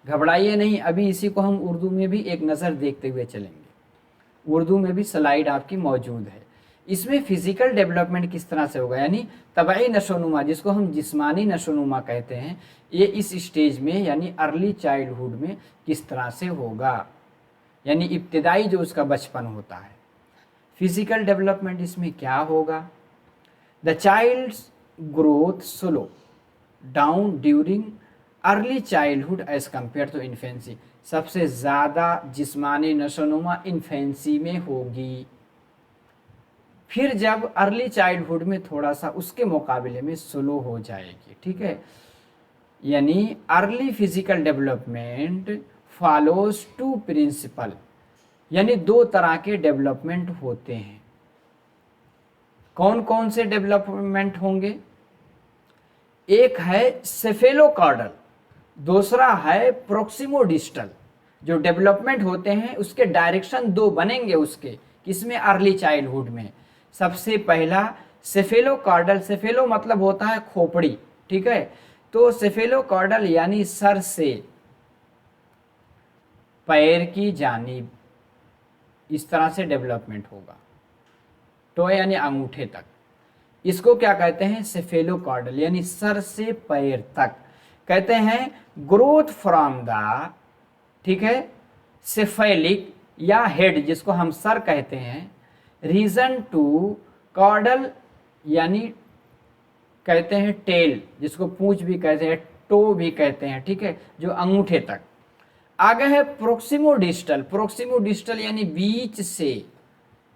घबराइए नहीं, अभी इसी को हम उर्दू में भी एक नज़र देखते हुए चलेंगे। उर्दू में भी स्लाइड आपकी मौजूद है। इसमें फिजिकल डेवलपमेंट किस तरह से होगा, यानी तबाही नशोनुमा, जिसको हम जिस्मानी नशोनुमा कहते हैं, ये इस स्टेज में यानी अर्ली चाइल्डहुड में किस तरह से होगा, यानी इब्तिदाई जो उसका बचपन होता है। फिजिकल डेवलपमेंट इसमें क्या होगा, the child's growth slow down during early childhood as compare to infancy. सबसे ज़्यादा जिस्मानी नशोनुमा इन्फेंसी में होगी, फिर जब अर्ली चाइल्डहुड में थोड़ा सा उसके मुकाबले में स्लो हो जाएगी। ठीक है, यानी early physical development follows 2 principle, यानी 2 तरह के डेवलपमेंट होते हैं। कौन कौन से डेवलपमेंट होंगे, एक है सेफेलोकॉर्डल, दूसरा है प्रोक्सिमोडिस्टल। जो डेवलपमेंट होते हैं उसके डायरेक्शन 2 बनेंगे उसके, किसमें, अर्ली चाइल्डहुड में। सबसे पहला सेफेलोकॉर्डल, सेफेलो मतलब होता है खोपड़ी। ठीक है, तो सेफेलोकॉर्डल यानी सर से पैर की जानिब, इस तरह से डेवलपमेंट होगा, टो यानी अंगूठे तक। इसको क्या कहते हैं, सेफेलोकॉर्डल, यानी सर से पैर तक। कहते हैं ग्रोथ फ्रॉम द, ठीक है, सेफेलिक या हेड, जिसको हम सर कहते हैं, रीजन टू कॉर्डल, यानी कहते हैं टेल, जिसको पूंछ भी कहते हैं, टो भी कहते हैं। ठीक है, जो अंगूठे तक। आगे है प्रोक्सिमोडिस्टल, प्रोक्सिमोडिस्टल यानी बीच से,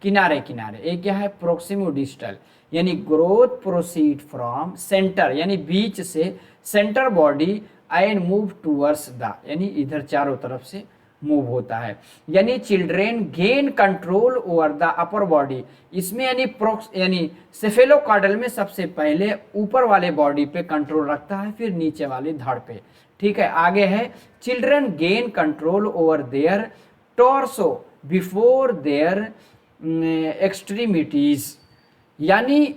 किनारे किनारे। एक क्या है, प्रोक्सिमोडिस्टल, यानी ग्रोथ प्रोसीड फ्रॉम सेंटर, यानी बीच से centre body and move towards the, यानी इधर चारों तरफ से मूव होता है। यानी children gain control over the upper body. इसमें यानी सेफेलोकॉर्डल में सबसे पहले ऊपर वाले बॉडी पे कंट्रोल रखता है, फिर नीचे वाली धड़ पे। ठीक है, आगे है children gain control over their torso before their extremities. यानी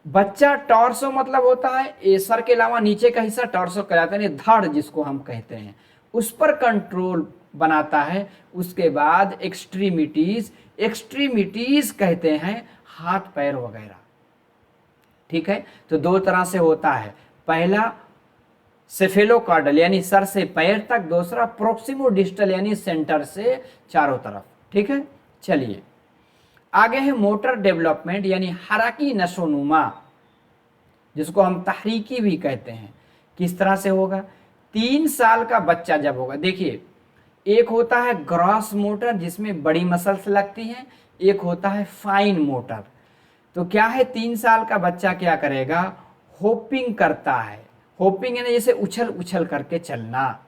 बच्चा, टॉर्सो मतलब होता है सर के अलावा नीचे का हिस्सा, टॉर्सो कहलाता है, धड़ जिसको हम कहते हैं, उस पर कंट्रोल बनाता है। उसके बाद एक्सट्रीमिटीज, एक्सट्रीमिटीज कहते हैं हाथ पैर वगैरह। ठीक है, तो 2 तरह से होता है, पहला सेफेलोकॉर्डल यानी सर से पैर तक, दूसरा प्रोक्सिमोडिस्टल यानी सेंटर से चारों तरफ। ठीक है, चलिए आगे है मोटर डेवलपमेंट यानी हरकी नशोनुमा, जिसको हम तहरीकी भी कहते हैं। किस तरह से होगा? 3 साल का बच्चा जब होगा, देखिए एक होता है ग्रॉस मोटर जिसमें बड़ी मसल्स लगती हैं, एक होता है फाइन मोटर। तो क्या है, 3 साल का बच्चा क्या करेगा? होपिंग करता है। होपिंग यानी जैसे उछल उछल करके चलना।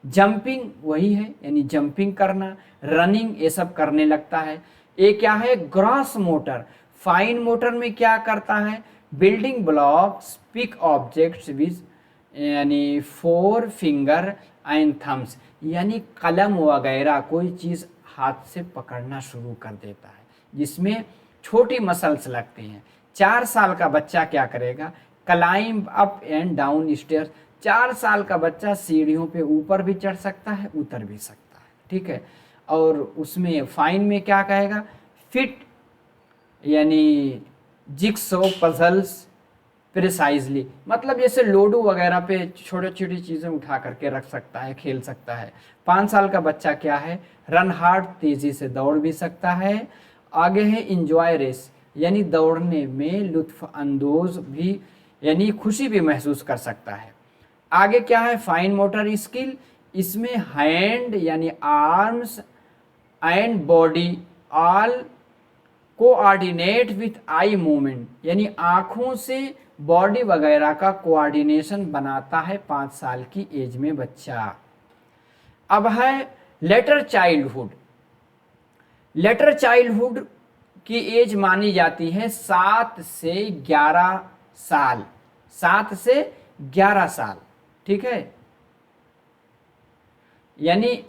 जंपिंग वही है, यानी जंपिंग करना, रनिंग ये सब करने लगता है। ये क्या है? Gross motor. फाइन मोटर में क्या करता है? Building blocks, pick objects which यानी 4 फिंगर एंड थम्स, यानी कलम वगैरह कोई चीज़ हाथ से पकड़ना शुरू कर देता है, जिसमें छोटी मसल्स लगती हैं। 4 साल का बच्चा क्या करेगा? Climb up and down stairs. 4 साल का बच्चा सीढ़ियों पे ऊपर भी चढ़ सकता है, उतर भी सकता है, ठीक है। और उसमें फाइन में क्या कहेगा? फिट यानी जिक्सो पजल्स प्रिसाइजली, मतलब जैसे लोडो वगैरह पे छोटी छोटी चीज़ें उठा करके रख सकता है, खेल सकता है। 5 साल का बच्चा क्या है? रन हार्ड, तेज़ी से दौड़ भी सकता है। आगे है इंजॉय रेस, यानी दौड़ने में लुत्फ अंदोज भी यानी खुशी भी महसूस कर सकता है। आगे क्या है? फाइन मोटर स्किल, इसमें हैंड यानी arms and body all coordinate with eye movement, यानी आँखों से बॉडी वगैरह का कोऑर्डिनेशन बनाता है 5 साल की एज में बच्चा। अब है लेटर चाइल्डहुड। लेटर चाइल्डहुड की एज मानी जाती है 7 से 11 साल। 7 से 11 साल, ठीक है। यानी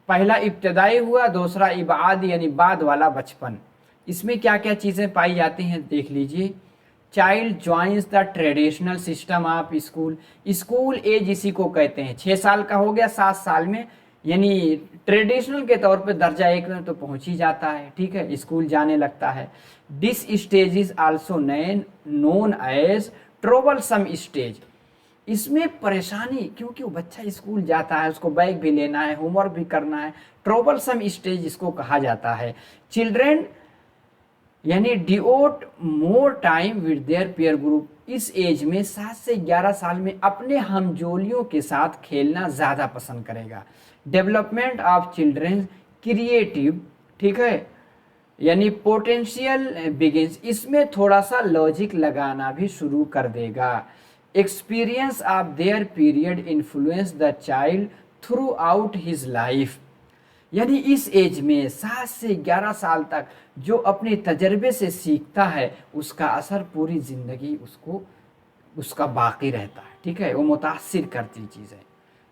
पहला इब्तदाई हुआ, दूसरा इबाद यानी बाद वाला बचपन। इसमें क्या क्या चीज़ें पाई जाती हैं देख लीजिए। Child joins the traditional system of school. School age इसी को कहते हैं। 6 साल का हो गया, 7 साल में यानी ट्रेडिशनल के तौर पे दर्जा 1 में तो पहुंच ही जाता है, ठीक है, स्कूल जाने लगता है। This stage is also known as troublesome stage. इसमें परेशानी, क्योंकि वो बच्चा स्कूल जाता है, उसको बैग भी लेना है, होमवर्क भी करना है, ट्रोबलसम स्टेज इसको कहा जाता है। चिल्ड्रेन यानी devote more time with their peer group. इस एज में 7 से 11 साल में अपने हमजोलियों के साथ खेलना ज़्यादा पसंद करेगा। डेवलपमेंट ऑफ चिल्ड्रेन क्रिएटिव, ठीक है, यानी पोटेंशियल बिगिंस। इसमें थोड़ा सा लॉजिक लगाना भी शुरू कर देगा। Experience of their period influence the child through out his life. यानी इस एज में 7 से 11 साल तक जो अपने तजर्बे से सीखता है, उसका असर पूरी ज़िंदगी उसका बाकी रहता है, ठीक है, वो मुतासिर करती चीज़ है।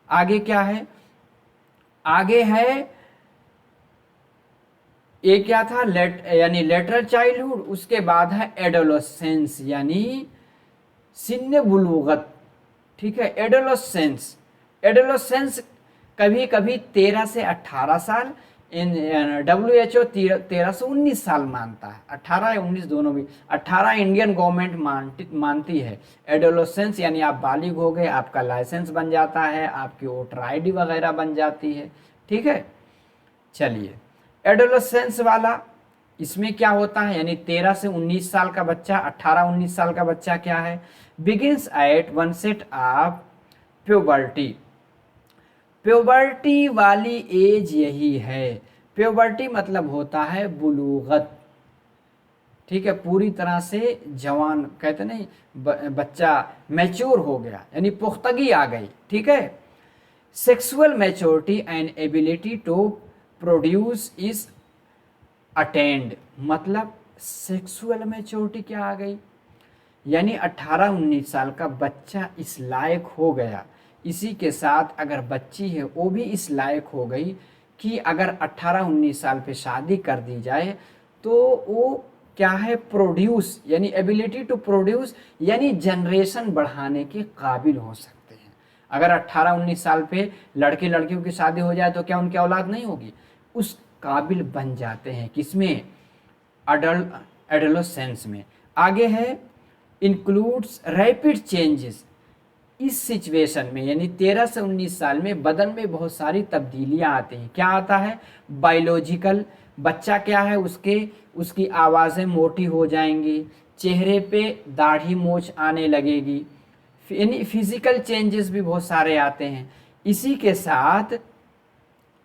आगे क्या है? आगे है ये क्या था? यानी लेटर चाइल्डहुड। उसके बाद है एडोलेसेंस यानी सिन्न बुलूगत, ठीक है, एडोलेसेंस। एडोलेसेंस कभी कभी 13 से 18 साल, WHO 13 से 19 साल मानता है, 18 या 19 दोनों भी। 18 इंडियन गवर्नमेंट मानती है। एडोलेसेंस यानी आप बालिग हो गए, आपका लाइसेंस बन जाता है, आपकी वोटर ID वगैरह बन जाती है, ठीक है। चलिए, एडोलेसेंस वाला इसमें क्या होता है? यानी 13 से 19 साल का बच्चा, 18-19 साल का बच्चा क्या है? Begins at onset of puberty. Puberty वाली एज यही है। प्यूबर्टी मतलब होता है बुलूगत, ठीक है, पूरी तरह से जवान कहते नहीं, बच्चा मैच्योर हो गया, यानी पुख्तगी आ गई, ठीक है। Sexual maturity and ability to produce is attend, मतलब सेक्सुअल मैच्योरिटी क्या आ गई? यानी 18-19 साल का बच्चा इस लायक हो गया। इसी के साथ अगर बच्ची है वो भी इस लायक हो गई कि अगर 18-19 साल पे शादी कर दी जाए तो वो क्या है? प्रोड्यूस यानी एबिलिटी टू प्रोड्यूस, यानी जनरेशन बढ़ाने के काबिल हो सकते हैं। अगर 18-19 साल पे लड़के लड़कियों की शादी हो जाए तो क्या उनकी औलाद नहीं होगी? उस काबिल बन जाते हैं। किसमें? एडोलेसेंस में। आगे है इंक्लूड्स रैपिड चेंजेस। इस सिचुएशन में यानी 13 से 19 साल में बदन में बहुत सारी तब्दीलियां आती हैं। क्या आता है? बायोलॉजिकल, बच्चा क्या है, उसकी आवाज़ें मोटी हो जाएंगी, चेहरे पे दाढ़ी मूंछ आने लगेगी, यानी फिजिकल चेंजेस भी बहुत सारे आते हैं। इसी के साथ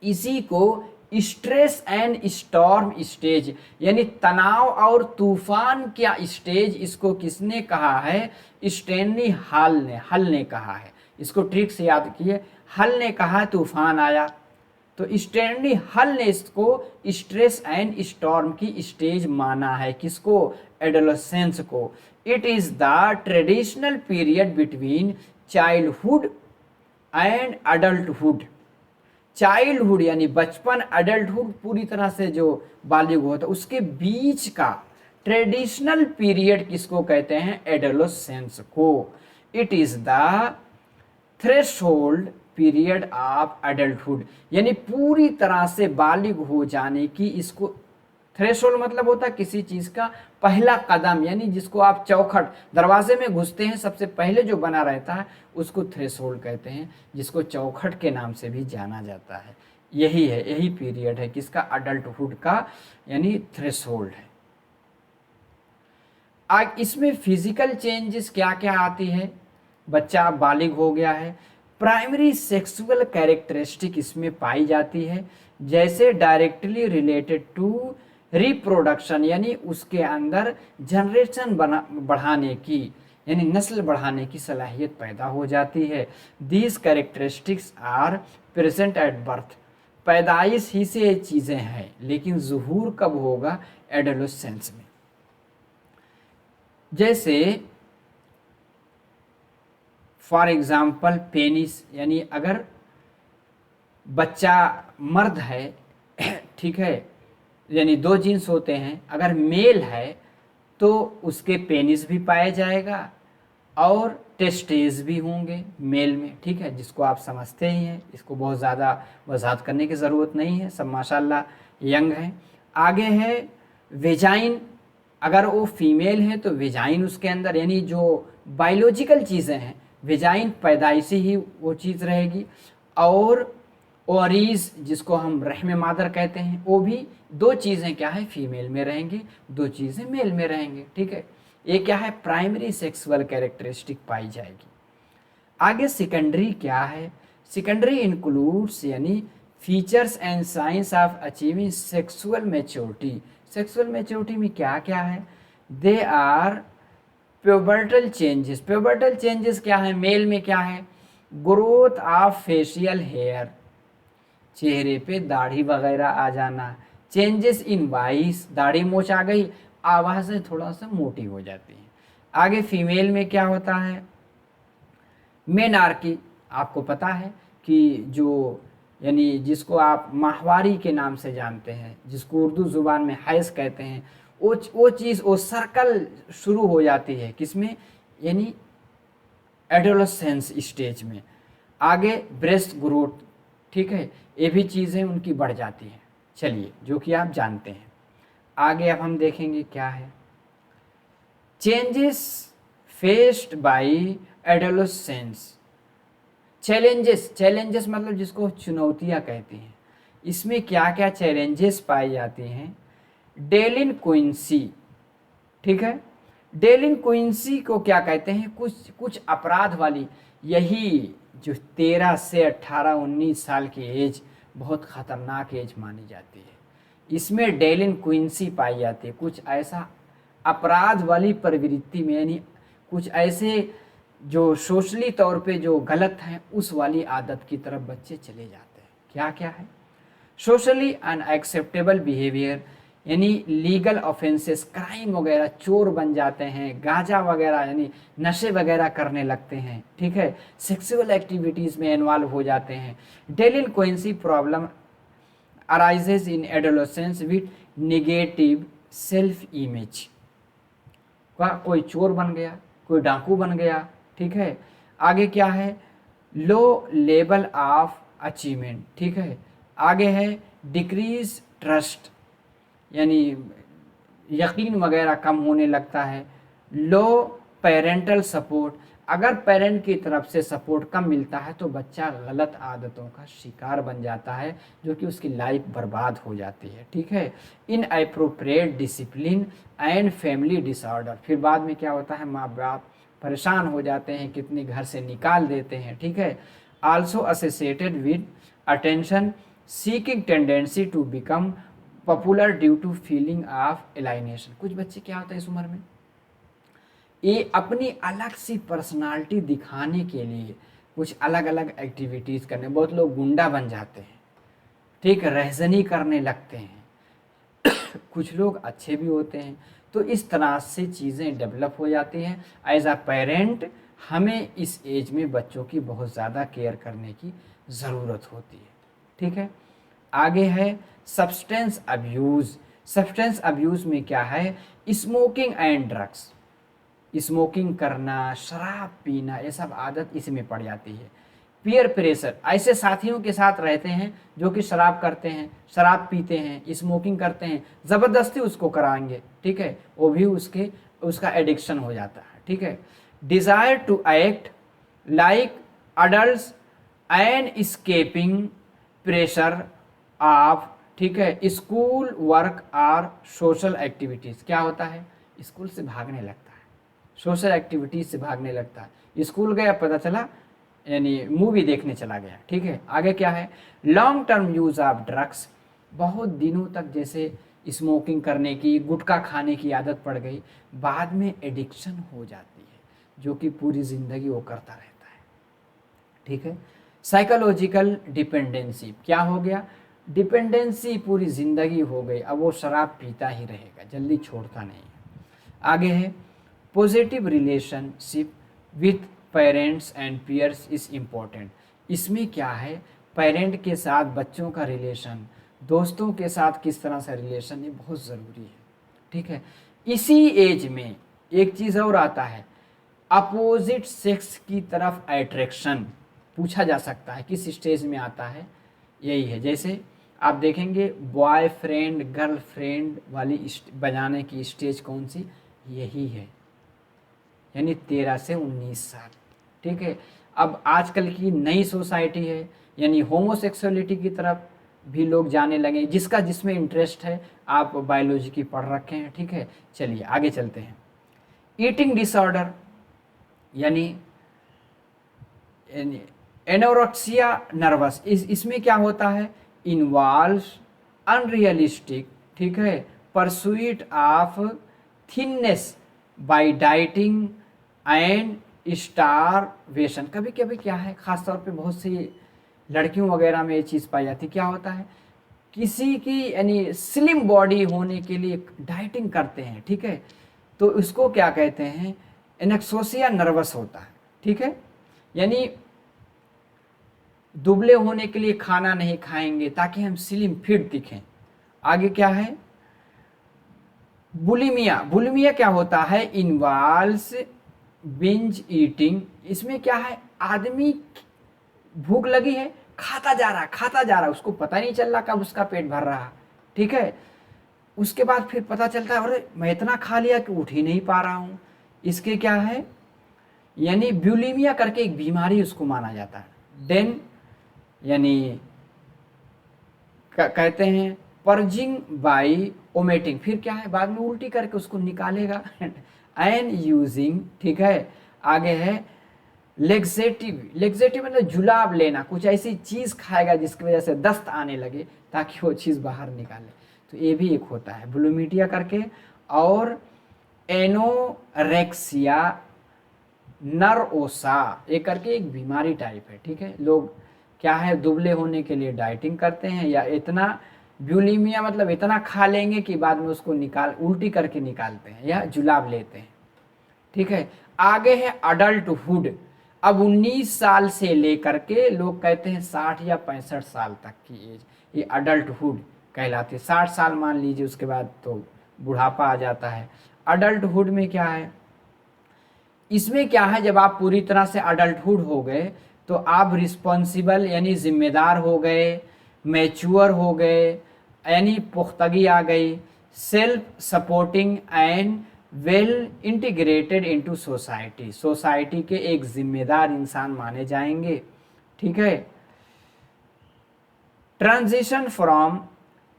इसी को स्ट्रेस एंड स्टॉर्म स्टेज, यानी तनाव और तूफान क्या स्टेज, इसको किसने कहा है, स्टैनली हल ने कहा है। इसको ट्रिक से याद किए, हल ने कहा तूफान आया, तो स्टैनली हल ने इसको स्ट्रेस एंड स्टॉर्म की स्टेज माना है। किसको, एडोलेसेंस को। It is the traditional period between childhood and adulthood. Childhood यानी बचपन, अडल्टहुड पूरी तरह से जो बालिग होता है, उसके बीच का ट्रेडिशनल पीरियड किसको कहते हैं, एडोलेसेंस को। It is the threshold period of adulthood, यानी पूरी तरह से बालिग हो जाने की, इसको थ्रेशोल्ड मतलब होता है किसी चीज का पहला कदम, यानी जिसको आप चौखट, दरवाजे में घुसते हैं सबसे पहले जो बना रहता है उसको थ्रेशोल्ड कहते हैं, जिसको चौखट के नाम से भी जाना जाता है। यही है, यही पीरियड है किसका, अडल्टहुड का, यानी थ्रेशोल्ड है। आज इसमें फिजिकल चेंजेस क्या क्या आती है, बच्चा बालिग हो गया है, प्राइमरी सेक्सुअल कैरेक्टरिस्टिक इसमें पाई जाती है, जैसे डायरेक्टली रिलेटेड टू रिप्रोडक्शन, यानी उसके अंदर जनरेशन बढ़ाने की, यानी नस्ल बढ़ाने की सलाहियत पैदा हो जाती है। These characteristics are present at birth, पैदाइश ही से ये चीज़ें हैं, लेकिन ज़ुहूर कब होगा, एडोलेसेंस में। जैसे फॉर एग्जाम्पल पेनिस, यानी अगर बच्चा मर्द है, ठीक है, यानी दो जीन्स होते हैं, अगर मेल है तो उसके पेनिस भी पाया जाएगा और टेस्टेज भी होंगे मेल में, ठीक है, जिसको आप समझते ही हैं, इसको बहुत ज़्यादा वजाहत करने की ज़रूरत नहीं है, सब माशाल्लाह यंग हैं। आगे है वेजाइन, अगर वो फीमेल है तो वेजाइन उसके अंदर, यानी जो बायोलॉजिकल चीज़ें हैं, वेजाइन पैदाइशी ही वो चीज़ रहेगी। और ओवरीज, जिसको हम रहम मादर कहते हैं, वो भी दो चीज़ें क्या है, फीमेल में रहेंगी, दो चीज़ें मेल में रहेंगे, ठीक है। ये क्या है, प्राइमरी सेक्सुअल कैरेक्टरिस्टिक पाई जाएगी। आगे सेकेंडरी क्या है, सेकेंडरी इंक्लूड्स, यानी features and science of achieving sexual maturity. Sexual maturity में क्या क्या है, they are pubertal changes. Pubertal changes क्या है, मेल में क्या है, ग्रोथ ऑफ फेशियल हेयर, चेहरे पे दाढ़ी वगैरह आ जाना, चेंजेस इन वॉइस, दाढ़ी मोच आ गई, आवाज़ें थोड़ा सा मोटी हो जाती हैं। आगे फीमेल में क्या होता है, मेनार्की, आपको पता है कि जो, यानी जिसको आप माहवारी के नाम से जानते हैं, जिसको उर्दू ज़ुबान में हैज़ कहते हैं, वो चीज़, वो सर्कल शुरू हो जाती है किसमें, यानी एडोलेसेंस स्टेज में। आगे ब्रेस्ट ग्रोथ, ठीक है, ये भी चीज़ें उनकी बढ़ जाती हैं, चलिए, जो कि आप जानते हैं। आगे अब हम देखेंगे क्या है, changes faced by adolescence. Challenges मतलब जिसको चुनौतियां कहते हैं, इसमें क्या क्या चैलेंजेस पाई जाती हैं, डेलिनक्वेंसी, ठीक है, डेलिनक्वेंसी को क्या कहते हैं, कुछ अपराध वाली, यही जो 13 से 18 19 साल की एज बहुत ख़तरनाक एज मानी जाती है, इसमें डेलिनक्वेंसी पाई जाती है, कुछ ऐसा अपराध वाली प्रवृत्ति में, यानी कुछ ऐसे जो सोशली तौर पे जो गलत हैं उस वाली आदत की तरफ बच्चे चले जाते हैं। क्या क्या है, सोशली अनएक्सेप्टेबल बिहेवियर, यानी लीगल ऑफेंसेस, क्राइम वगैरह, चोर बन जाते हैं, गांजा वगैरह यानी नशे वगैरह करने लगते हैं, ठीक है, सेक्सुअल एक्टिविटीज़ में इन्वॉल्व हो जाते हैं। Delinquency problem arises in adolescence with negative self image, कोई चोर बन गया, कोई डाकू बन गया, ठीक है। आगे क्या है, लो लेवल ऑफ अचीवमेंट, ठीक है। आगे है डिक्रीज ट्रस्ट, यानी यकीन वगैरह कम होने लगता है। लो पेरेंटल सपोर्ट, अगर पेरेंट की तरफ से सपोर्ट कम मिलता है तो बच्चा गलत आदतों का शिकार बन जाता है, जो कि उसकी लाइफ बर्बाद हो जाती है। ठीक है, in appropriate discipline and family disorder, फिर बाद में क्या होता है, माँ बाप परेशान हो जाते हैं, कितने घर से निकाल देते हैं। ठीक है, also associated with attention seeking tendency to become popular due to feeling of alienation. कुछ बच्चे क्या होता है इस उम्र में, ये अपनी अलग सी पर्सनालिटी दिखाने के लिए कुछ अलग अलग एक्टिविटीज़ करने, बहुत लोग गुंडा बन जाते हैं, ठीक, रहजनी करने लगते हैं, कुछ लोग अच्छे भी होते हैं। तो इस तरह से चीज़ें डेवलप हो जाती हैं। एज अ पेरेंट हमें इस एज में बच्चों की बहुत ज़्यादा केयर करने की ज़रूरत होती है। ठीक है, आगे है सब्सटेंस अब्यूज़। सब्सटेंस अब्यूज़ में क्या है, स्मोकिंग एंड ड्रग्स, स्मोकिंग करना, शराब पीना, ये सब आदत इसमें पड़ जाती है। पीयर प्रेशर, ऐसे साथियों के साथ रहते हैं जो कि शराब करते हैं, शराब पीते हैं, स्मोकिंग करते हैं, ज़बरदस्ती उसको कराएंगे। ठीक है, वो भी उसका एडिक्शन हो जाता है। ठीक है, desire to act like adults and escaping pressure of, ठीक है, स्कूल वर्क और सोशल एक्टिविटीज़। क्या होता है, स्कूल से भागने लगता है, सोशल एक्टिविटीज से भागने लगता है। स्कूल गया, पता चला यानी मूवी देखने चला गया। ठीक है, आगे क्या है, long term use of drugs, बहुत दिनों तक जैसे स्मोकिंग करने की, गुटखा खाने की आदत पड़ गई, बाद में एडिक्शन हो जाती है, जो कि पूरी ज़िंदगी वो करता रहता है। ठीक है, साइकोलॉजिकल डिपेंडेंसी, क्या हो गया, डिपेंडेंसी पूरी ज़िंदगी हो गई, अब वो शराब पीता ही रहेगा, जल्दी छोड़ता नहीं है। आगे है positive relationship with parents and peers is important. इसमें क्या है, पेरेंट के साथ बच्चों का रिलेशन, दोस्तों के साथ किस तरह से रिलेशन, ये बहुत ज़रूरी है। ठीक है, इसी एज में एक चीज़ और आता है, अपोजिट सेक्स की तरफ अट्रैक्शन। पूछा जा सकता है किस स्टेज में आता है, यही है। जैसे आप देखेंगे बॉयफ्रेंड गर्लफ्रेंड वाली बजाने की स्टेज कौन सी, यही है, यानी 13 से 19 साल। ठीक है, अब आजकल की नई सोसाइटी है, यानी होमोसेक्सुअलिटी की तरफ भी लोग जाने लगे, जिसका जिसमें इंटरेस्ट है। आप बायोलॉजी की पढ़ रखे हैं। ठीक है, चलिए आगे चलते हैं। ईटिंग डिसऑर्डर यानी एनोरेक्सिया नर्वस, इसमें क्या होता है, इन्वॉल्व्स अनरियलिस्टिक, ठीक है, pursuit of thinness by dieting and starvation. कभी कभी क्या है, ख़ास तौर पे बहुत सी लड़कियों वगैरह में ये चीज़ पाई जाती है। क्या होता है, किसी की यानी स्लिम बॉडी होने के लिए डाइटिंग करते हैं। ठीक है, तो उसको क्या कहते हैं, एनेक्सोसिया नर्वस होता है। ठीक है, यानी दुबले होने के लिए खाना नहीं खाएंगे ताकि हम स्लिम फिट दिखें। आगे क्या है, बुलिमिया। बुलिमिया क्या होता है, इन्वॉल्व्स बिंज ईटिंग। इसमें क्या है, आदमी भूख लगी है, खाता जा रहा, उसको पता नहीं चल रहा कब उसका पेट भर रहा। ठीक है, उसके बाद फिर पता चलता है, अरे मैं इतना खा लिया कि उठ ही नहीं पा रहा हूँ। इसके क्या है, यानी बुलिमिया करके एक बीमारी उसको माना जाता है। देन यानी कहते हैं पर्जिंग बाई ओमेटिंग, फिर क्या है, बाद में उल्टी करके उसको निकालेगा। एंड यूजिंग, ठीक है, आगे है लेग्जेटिव। लेग्जेटिव मतलब जुलाब लेना, कुछ ऐसी चीज़ खाएगा जिसकी वजह से दस्त आने लगे ताकि वो चीज़ बाहर निकाले, तो ये भी एक होता है बुलिमिया करके। और एनोरेक्सिया नर्वोसा, ये करके एक बीमारी टाइप है। ठीक है, लोग क्या है, दुबले होने के लिए डाइटिंग करते हैं, या इतना बुलिमिया मतलब इतना खा लेंगे कि बाद में उसको उल्टी करके निकालते हैं या जुलाब लेते हैं। ठीक है, आगे है अडल्टहुड। अब 19 साल से लेकर के लोग कहते हैं 60 या 65 साल तक की एज, ये अडल्टहुड कहलाती है। 60 साल मान लीजिए, उसके बाद तो बुढ़ापा आ जाता है। अडल्टहुड में क्या है, इसमें क्या है, जब आप पूरी तरह से अडल्टहुड हो गए तो आप रिस्पॉन्सिबल यानी जिम्मेदार हो गए, मैच्योर हो गए, यानी पुख्तगी आ गई, self supporting and well integrated into society, society के एक जिम्मेदार इंसान माने जाएंगे। ठीक है। ट्रांजिशन फ्रॉम,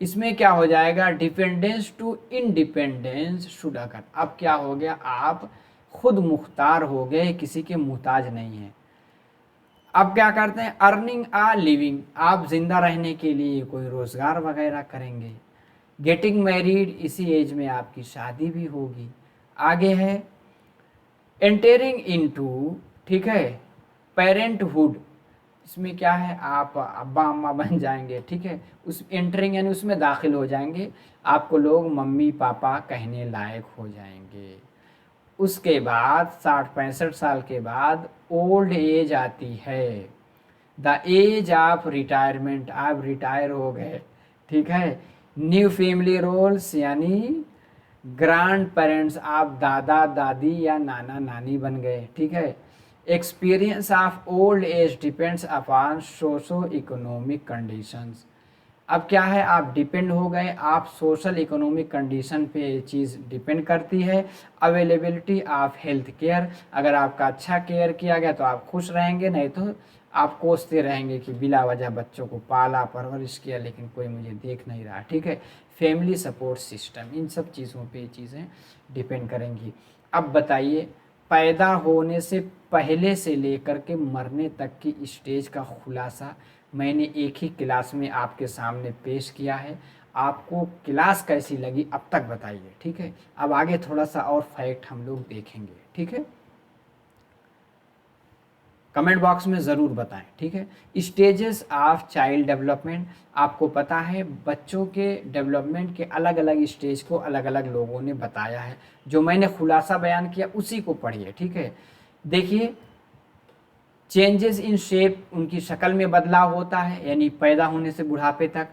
इसमें क्या हो जाएगा, डिपेंडेंस टू इंडिपेंडेंस शुड अकर। अब क्या हो गया, आप खुद मुख्तार हो गए, किसी के मुहताज नहीं है। अब क्या करते हैं, अर्निंग आ लिविंग, आप जिंदा रहने के लिए कोई रोजगार वगैरह करेंगे। गेटिंग मैरिड, इसी एज में आपकी शादी भी होगी। आगे है एंटरिंग इनटू, ठीक है, पेरेंटहुड, इसमें क्या है, आप अब्बा अम्मा बन जाएंगे। ठीक है, उस एंटरिंग यानी उसमें दाखिल हो जाएंगे, आपको लोग मम्मी पापा कहने लायक हो जाएंगे। उसके बाद 60-65 साल के बाद ओल्ड एज आती है, द एज ऑफ रिटायरमेंट, आप रिटायर हो गए। ठीक है। न्यू फैमिली रोल्स, यानी ग्रैंड पेरेंट्स, आप दादा दादी या नाना नानी बन गए। ठीक है। Experience of old age depends upon socio economic conditions, अब क्या है, आप डिपेंड हो गए, आप सोशल इकोनॉमिक कंडीशन पे ये चीज़ डिपेंड करती है। अवेलेबिलिटी ऑफ हेल्थ केयर, अगर आपका अच्छा केयर किया गया तो आप खुश रहेंगे, नहीं तो आप कोसते रहेंगे कि बिला वजह बच्चों को पाला परवरिश किया लेकिन कोई मुझे देख नहीं रहा। ठीक है। फैमिली सपोर्ट सिस्टम, इन सब चीज़ों पे ये चीज़ें डिपेंड करेंगी। अब बताइए, पैदा होने से पहले से लेकर के मरने तक की स्टेज का खुलासा मैंने एक ही क्लास में आपके सामने पेश किया है। आपको क्लास कैसी लगी अब तक बताइए। ठीक है। अब आगे थोड़ा सा और फैक्ट हम लोग देखेंगे। ठीक है, कमेंट बॉक्स में ज़रूर बताएं। ठीक है। स्टेजेस ऑफ चाइल्ड डेवलपमेंट, आपको पता है बच्चों के डेवलपमेंट के अलग अलग स्टेज को अलग अलग लोगों ने बताया है, जो मैंने खुलासा बयान किया उसी को पढ़िए। ठीक है। देखिए, चेंजेस इन शेप, उनकी शक्ल में बदलाव होता है, यानी पैदा होने से बुढ़ापे तक।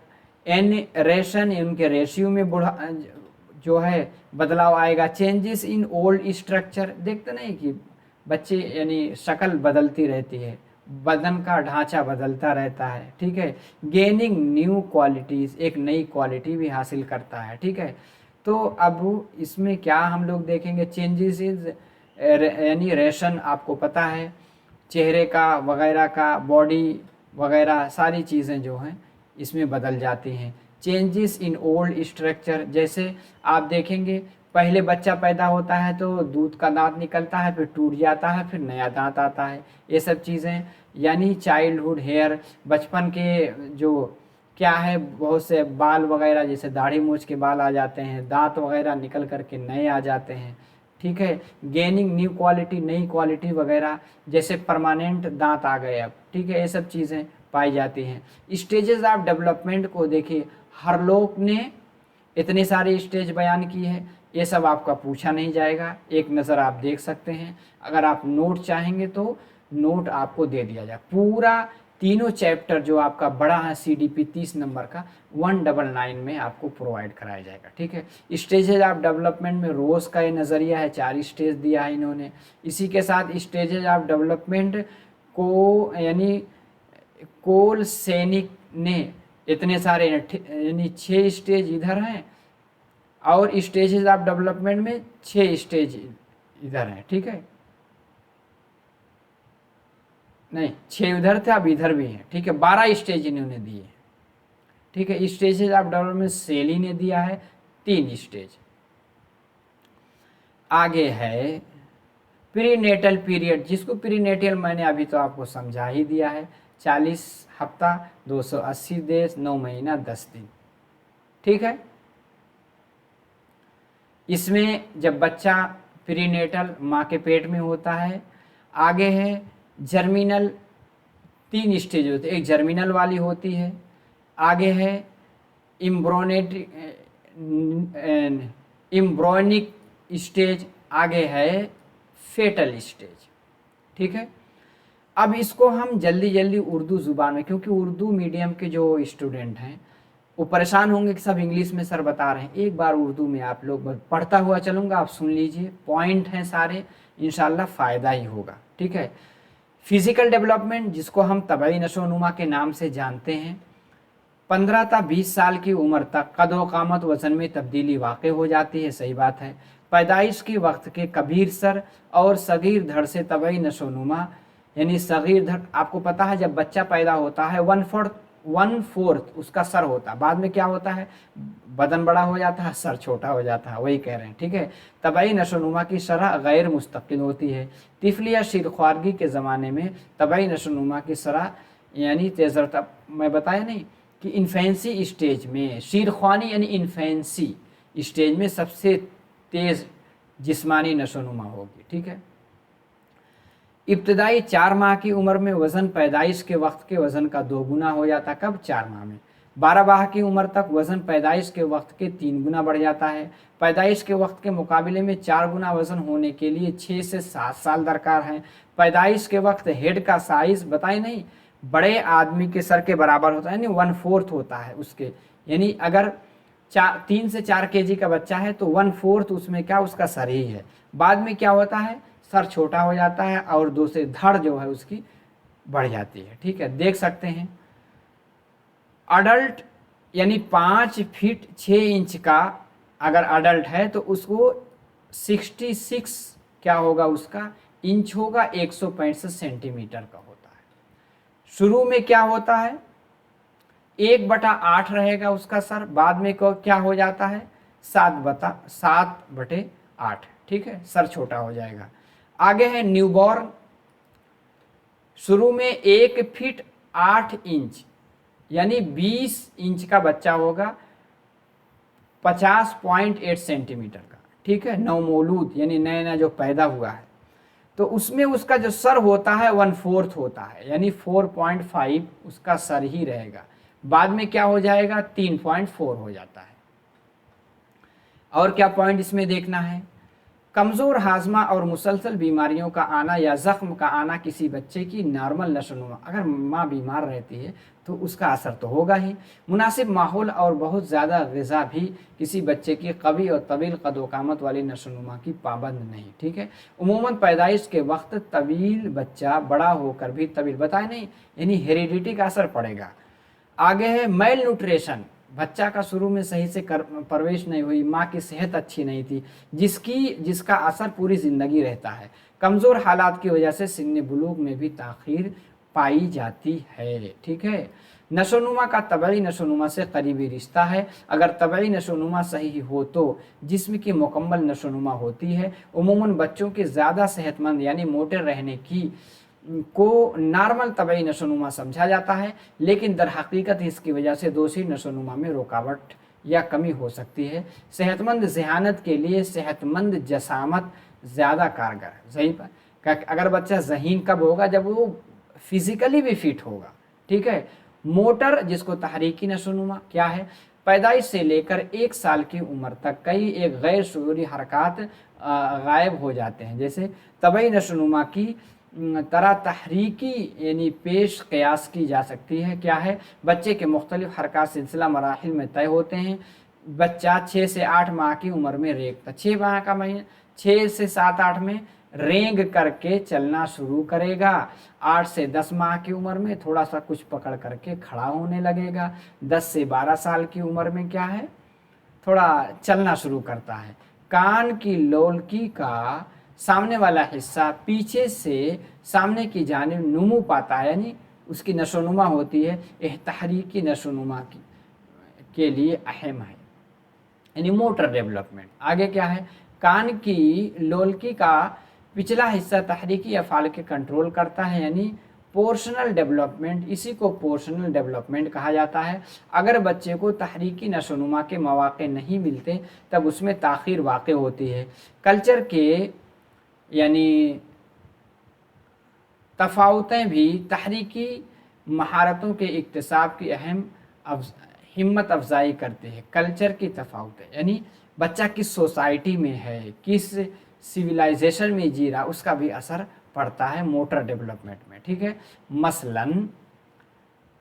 एन रेशन, उनके रेशियो में जो है बदलाव आएगा। चेंजेस इन ओल्ड स्ट्रक्चर, देखते नहीं कि बच्चे यानी शक्ल बदलती रहती है, बदन का ढांचा बदलता रहता है। ठीक है। गेनिंग न्यू क्वालिटीज़, एक नई क्वालिटी भी हासिल करता है। ठीक है। तो अब इसमें क्या हम लोग देखेंगे, चेंजेस इज यानी रेशन, आपको पता है चेहरे का वगैरह का, बॉडी वगैरह सारी चीज़ें जो हैं इसमें बदल जाती हैं। चेंजेस इन ओल्ड स्ट्रक्चर, जैसे आप देखेंगे पहले बच्चा पैदा होता है तो दूध का दांत निकलता है, फिर टूट जाता है, फिर नया दांत आता है, ये सब चीज़ें। यानी चाइल्डहुड हेयर, बचपन के जो क्या है, बहुत से बाल वगैरह, जैसे दाढ़ी मूछ के बाल आ जाते हैं, दांत वगैरह निकल करके नए आ जाते हैं। ठीक है। गेनिंग न्यू क्वालिटी, नई क्वालिटी वगैरह, जैसे परमानेंट दांत आ गए अब। ठीक है। ये सब चीज़ें पाई जाती हैं। स्टेजेस ऑफ डेवलपमेंट को देखिए, हरलोक ने इतने सारे स्टेज बयान की है, ये सब आपका पूछा नहीं जाएगा, एक नज़र आप देख सकते हैं। अगर आप नोट चाहेंगे तो नोट आपको दे दिया जाए, पूरा तीनों चैप्टर जो आपका बड़ा है CDP 30 नंबर का 199 में आपको प्रोवाइड कराया जाएगा। ठीक है। स्टेजेज ऑफ डेवलपमेंट में रोज का ये नज़रिया है, 4 स्टेज दिया है इन्होंने। इसी के साथ स्टेजेज ऑफ डेवलपमेंट को यानी कोल सैनिक ने इतने सारे यानी 6 स्टेज इधर हैं, और स्टेजेस ऑफ डेवलपमेंट में 6 स्टेज इधर हैं। ठीक है, नहीं 6 उधर थे, अब इधर भी हैं। ठीक है, 12 स्टेज इन्होंने दिए। ठीक है। स्टेजेस ऑफ डेवलपमेंट सेली ने दिया है 3 स्टेज। आगे है प्रीनेटल पीरियड, जिसको प्रीनेटल मैंने अभी तो आपको समझा ही दिया है, 40 हफ्ता 280 देश 9 महीना 10 दिन। ठीक है। इसमें जब बच्चा प्रीनेटल माँ के पेट में होता है, आगे है जर्मिनल, 3 स्टेज होते हैं, एक जर्मिनल वाली होती है, आगे है इम्ब्रोनिक स्टेज, आगे है फेटल स्टेज। ठीक है। अब इसको हम जल्दी जल्दी उर्दू ज़ुबान में, क्योंकि उर्दू मीडियम के जो स्टूडेंट हैं वो परेशान होंगे कि सब इंग्लिश में सर बता रहे हैं, एक बार उर्दू में आप लोग, पढ़ता हुआ चलूँगा, आप सुन लीजिए, पॉइंट हैं सारे, इंशाल्लाह फ़ायदा ही होगा। ठीक है। फिज़िकल डेवलपमेंट, जिसको हम तबई नशोनुमा के नाम से जानते हैं, 15 था 20 साल की उम्र तक कद व कामत वज़न में तब्दीली वाक़ हो जाती है, सही बात है। पैदाइश के वक्त के कबीर सर और सगीर धड़ से तबई नशोनुमा, यानी सगीर धड़, आपको पता है जब बच्चा पैदा होता है 1/4 उसका सर होता है, बाद में क्या होता है, बदन बड़ा हो जाता है, सर छोटा हो जाता है, वही कह रहे हैं, ठीक है। तबई नशोनुमा की शरह गैर मुस्तकिल होती है। तिफली या शीरख्वारगी के ज़माने में तबई नशोनुमा की शरह यानी तेज़रता, मैं बताया नहीं कि इन्फेंसी स्टेज में, शीरख्वानी यानी इन्फेंसी स्टेज में सबसे तेज़ जिस्मानी नशोनुमा होगी, ठीक है। इब्तदाई 4 माह की उम्र में वज़न पैदाइश के वक्त के वज़न का 2 गुना हो जाता है। कब? 4 माह में। 12 माह की उम्र तक वज़न पैदाइश के वक्त के 3 गुना बढ़ जाता है। पैदाइश के वक्त के मुकाबले में 4 गुना वज़न होने के लिए 6 से 7 साल दरकार हैं। पैदाइश के वक्त हेड का साइज़ बताए नहीं, बड़े आदमी के सर के बराबर होता है, यानी 1/4 होता है उसके, यानी अगर 3 से 4 केजी का बच्चा है तो 1/4 उसमें क्या, उसका सर ही है। बाद में क्या होता है, सर छोटा हो जाता है और दूसरी धड़ जो है उसकी बढ़ जाती है, ठीक है, देख सकते हैं। अडल्ट यानी 5 फीट 6 इंच का अगर अडल्ट है तो उसको 66 क्या होगा, उसका इंच होगा, 165 सेंटीमीटर का होता है। शुरू में क्या होता है, 1/8 रहेगा उसका सर, बाद में क्या हो जाता है, 7/8, ठीक है, सर छोटा हो जाएगा। आगे है न्यूबॉर्न, शुरू में 1 फीट 8 इंच यानी 20 इंच का बच्चा होगा, 50.8 सेंटीमीटर का, ठीक है। नवमौलूद यानी नया नया जो पैदा हुआ है तो उसमें उसका जो सर होता है 1/4 होता है, यानी 4.5 उसका सर ही रहेगा। बाद में क्या हो जाएगा, 3.4 हो जाता है। और क्या पॉइंट इसमें देखना है, कमज़ोर हाजमा और मुसलसल बीमारियों का आना या ज़ख्म का आना किसी बच्चे की नॉर्मल नशोनुमा, अगर माँ बीमार रहती है तो उसका असर तो होगा ही। मुनासिब माहौल और बहुत ज़्यादा ग़िज़ा भी किसी बच्चे की कवी और तवील कदोकामत वाली नशोनुमा की पाबंद नहीं, ठीक है। उमूमन पैदाइश के वक्त तवील बच्चा बड़ा होकर भी तवील, बताए नहीं, यानी हेरिडिटी का असर पड़ेगा। आगे है मेल न्यूट्रिशन, बच्चा का शुरू में सही से परवरिश नहीं हुई, माँ की सेहत अच्छी नहीं थी, जिसका असर पूरी ज़िंदगी रहता है। कमज़ोर हालात की वजह से सिन्न बुलूग में भी ताख़ीर पाई जाती है, ठीक है। नशोनुमा का तबई नशोनुमा से करीबी रिश्ता है। अगर तबई नशोनुमा सही हो तो जिस्म की मुकम्मल नशोनुमा होती है। उमूमन बच्चों के ज़्यादा सेहतमंद यानी मोटे रहने की को नॉर्मल तबई नशोनुमा समझा जाता है, लेकिन दर हकीकत इसकी वजह से दूसरी नशोनुमा में रुकावट या कमी हो सकती है। सेहतमंद ज़हानत के लिए सेहतमंद जसामत ज़्यादा कारगर है। सही पर अगर बच्चा ज़हीन कब होगा, जब वो फिज़िकली भी फिट होगा, ठीक है। मोटर जिसको तहरीकी नशोनुमा क्या है, पैदाइश से लेकर 1 साल की उम्र तक कई एक गैर शुरूरी हरकत गायब हो जाते हैं, जैसे तबई नशोनुमा की तरह तहरीकी यानी पेश क़यास की जा सकती है। क्या है, बच्चे के मुख्तलिफ हरकत सिलसिला मराहिल में तय होते हैं। बच्चा 6 से 8 माह की उम्र में रेंगता, 6 माह का महीना, 6 से 7-8 में रेंग करके चलना शुरू करेगा। 8 से 10 माह की उम्र में थोड़ा सा कुछ पकड़ करके खड़ा होने लगेगा। 10 से 12 साल की उम्र में क्या है, थोड़ा चलना शुरू करता है। कान की लोलकी का सामने वाला हिस्सा पीछे से सामने की जानिब नुमू पाता है, यानी उसकी नशोनुमा होती है। यह तहरीकी नशोनुमा के लिए अहम है, यानी मोटर डेवलपमेंट। आगे क्या है, कान की लोलकी का पिछला हिस्सा तहरीकी अफ़ाल के कंट्रोल करता है, यानी पोर्शनल डेवलपमेंट, इसी को पोर्शनल डेवलपमेंट कहा जाता है। अगर बच्चे को तहरीकी नशोनुमा के मौक़े नहीं मिलते तब उसमें ताख़ीर वाक़ होती है। कल्चर के यानी तफ़ावतें भी तहरीकी महारतों के इक्तिसाब की अहम हिम्मत अफजाई करते हैं। कल्चर की तफ़ावतें यानी बच्चा किस सोसाइटी में है, किस सिविलाइजेशन में जी रहा, उसका भी असर पड़ता है मोटर डेवलपमेंट में, ठीक है। मसलन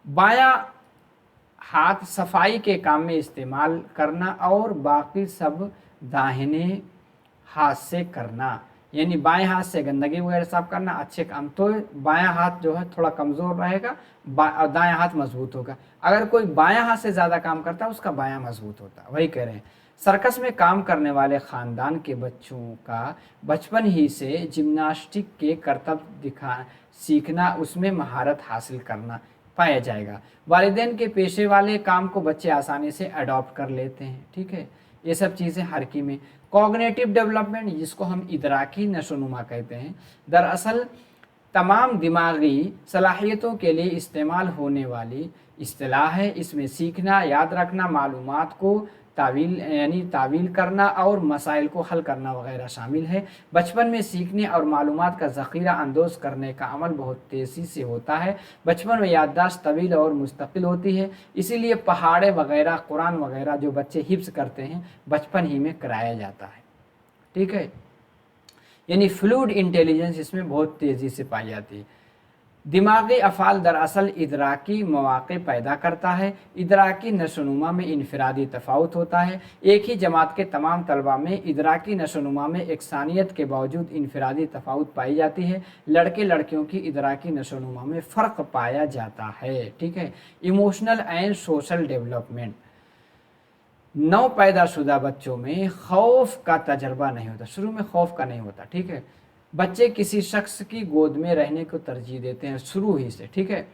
बायां हाथ सफाई के काम में इस्तेमाल करना और बाकी सब दाहिने हाथ से करना, यानी बाएं हाथ से गंदगी वगैरह साफ करना, अच्छे काम। तो बायां हाथ जो है थोड़ा कमज़ोर रहेगा और दायां हाथ मजबूत होगा। अगर कोई बायां हाथ से ज़्यादा काम करता है उसका बायां मजबूत होता है, वही कह रहे हैं। सर्कस में काम करने वाले खानदान के बच्चों का बचपन ही से जिम्नास्टिक के करतब दिखा सीखना, उसमें महारत हासिल करना पाया जाएगा। वालिदैन के पेशे वाले काम को बच्चे आसानी से अडॉप्ट कर लेते हैं, ठीक है। ये सब चीज़ें हर की में। कॉग्निटिव डेवलपमेंट, जिसको हम इदराकी नशोनुमा कहते हैं, दरअसल तमाम दिमागी सलाहियतों के लिए इस्तेमाल होने वाली इस्तिलाह है। इसमें सीखना, याद रखना, मालूमात को तावील करना और मसाइल को हल करना वगैरह शामिल है। बचपन में सीखने और मालूमात का ज़ख़ीरा अंदोज़ करने का अमल बहुत तेज़ी से होता है। बचपन में याददाश्त तवील और मुस्तकिल होती है, इसीलिए पहाड़े वगैरह, कुरान वगैरह जो बच्चे हिफ्ज़ करते हैं बचपन ही में कराया जाता है, ठीक है। यानी फ्लूइड इंटेलिजेंस इसमें बहुत तेज़ी से पाई जाती है। दिमागी अफ़ाल दरअसल इदराकी मौक़े पैदा करता है। इदराकी नशोनुमा में इनफरादी तफ़ावत होता है। एक ही जमात के तमाम तलबा में इदराकी नशोनुमा में एकसानियत के बावजूद इनफरादी तफ़ावत पाई जाती है। लड़के लड़कियों की इदराकी नशोनुमा में फ़र्क पाया जाता है, ठीक है। इमोशनल एंड सोशल डेवलपमेंट, नौ पैदाशुदा बच्चों में खौफ का तजर्बा नहीं होता, शुरू में खौफ का नहीं होता, ठीक है। बच्चे किसी शख्स की गोद में रहने को तरजीह देते हैं शुरू ही से, ठीक है।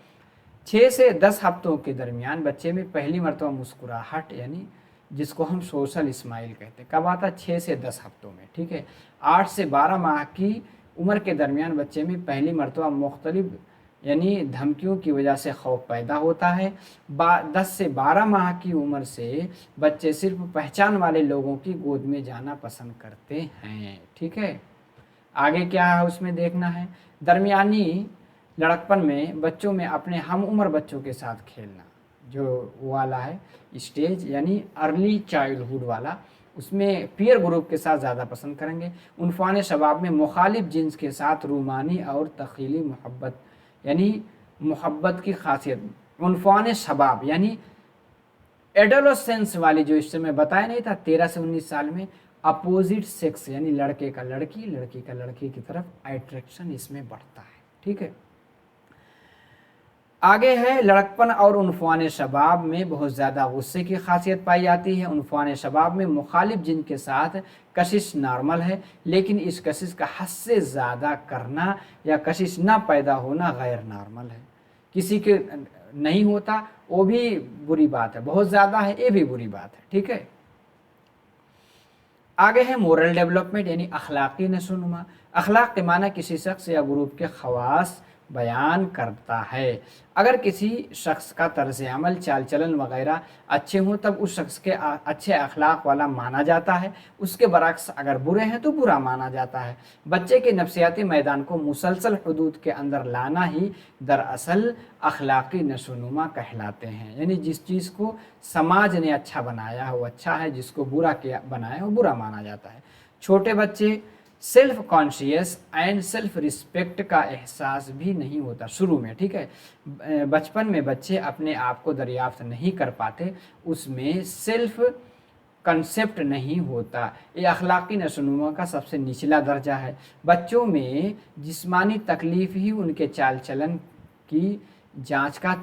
6 से 10 हफ्तों के दरमियान बच्चे में पहली मरतबा मुस्कुराहट, यानी जिसको हम सोशल स्माइल कहते हैं, कब आता है? 6 से 10 हफ्तों में, ठीक है। 8 से 12 माह की उम्र के दरमियान बच्चे में पहली मरतबा मुख्तलिफ यानी धमकियों की वजह से खौफ पैदा होता है। 10 से 12 माह की उम्र से बच्चे सिर्फ पहचान वाले लोगों की गोद में जाना पसंद करते हैं, ठीक है। आगे क्या है उसमें देखना है। दरमियानी लड़कपन में बच्चों में अपने हम उम्र बच्चों के साथ खेलना, जो वाला है स्टेज, यानी अर्ली चाइल्डहुड वाला, उसमें पीयर ग्रुप के साथ ज़्यादा पसंद करेंगे। उनफान शबाब में मुखालिफ जिन्स के साथ रूमानी और तख़ीली मोहब्बत, यानी मोहब्बत की खासियत। उनफान शबाब यानी एडोलेसेंस वाली, जो इस समय बताया नहीं था 13 से 19 साल में, अपोजिट सेक्स यानी लड़के का लड़की, लड़की का लड़के की तरफ अट्रैक्शन इसमें बढ़ता है, ठीक है। आगे है लड़कपन और उनफान शबाब में बहुत ज़्यादा गुस्से की खासियत पाई जाती है। उनफान शबाब में मुखालिफ जिन के साथ कशिश नॉर्मल है, लेकिन इस कशिश का हद से ज़्यादा करना या कशिश ना पैदा होना गैर नॉर्मल है। किसी के नहीं होता वो भी बुरी बात है, बहुत ज़्यादा है ये भी बुरी बात है, ठीक है। आगे है मोरल डेवलपमेंट यानी अखलाकी नशोनुमा। अखलाक के माना किसी शख्स या ग्रुप के खवास बयान करता है। अगर किसी शख्स का तर्ज अमल, चाल चलन वगैरह अच्छे हों तब उस शख्स के अच्छे अखलाक वाला माना जाता है। उसके बरक्स अगर बुरे हैं तो बुरा माना जाता है। बच्चे के नफ्सियाती मैदान को मुसलसल हदूद के अंदर लाना ही दरअसल अखलाकी नशोनुमा कहलाते हैं। यानी जिस चीज़ को समाज ने अच्छा बनाया है वो अच्छा है, जिसको बुरा किया बनाया वो बुरा माना जाता है। छोटे बच्चे self conscious and self respect का एहसास भी नहीं होता शुरू में, ठीक है। बचपन में बच्चे अपने आप को दरियाफ्त नहीं कर पाते, उसमें सेल्फ कंसेप्ट नहीं होता। ये अखलाकी नशोनुमा का सबसे निचला दर्जा है। बच्चों में जिस्मानी तकलीफ़ ही उनके चाल चलन की जांच का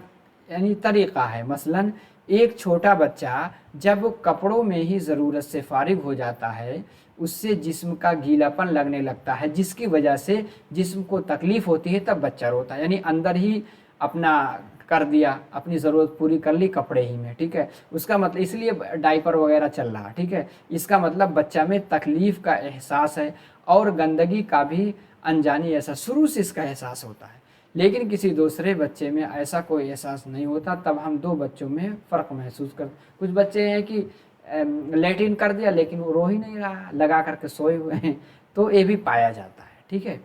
यानी तरीक़ा है। मसलन एक छोटा बच्चा जब कपड़ों में ही ज़रूरत से फारिग हो जाता है, उससे जिस्म का गीलापन लगने लगता है, जिसकी वजह से जिस्म को तकलीफ़ होती है, तब बच्चा रोता है। यानी अंदर ही अपना कर दिया, अपनी ज़रूरत पूरी कर ली कपड़े ही में, ठीक है। उसका मतलब इसलिए डायपर वगैरह चल रहा, ठीक है। इसका मतलब बच्चा में तकलीफ़ का एहसास है और गंदगी का भी अनजानी ऐसा शुरू से इसका एहसास होता है। लेकिन किसी दूसरे बच्चे में ऐसा कोई एहसास नहीं होता। तब हम दो बच्चों में फ़र्क महसूस कर, कुछ बच्चे हैं कि लेटिन कर दिया लेकिन वो रो ही नहीं रहा, लगा करके सोए हुए हैं, तो ये भी पाया जाता है, ठीक है।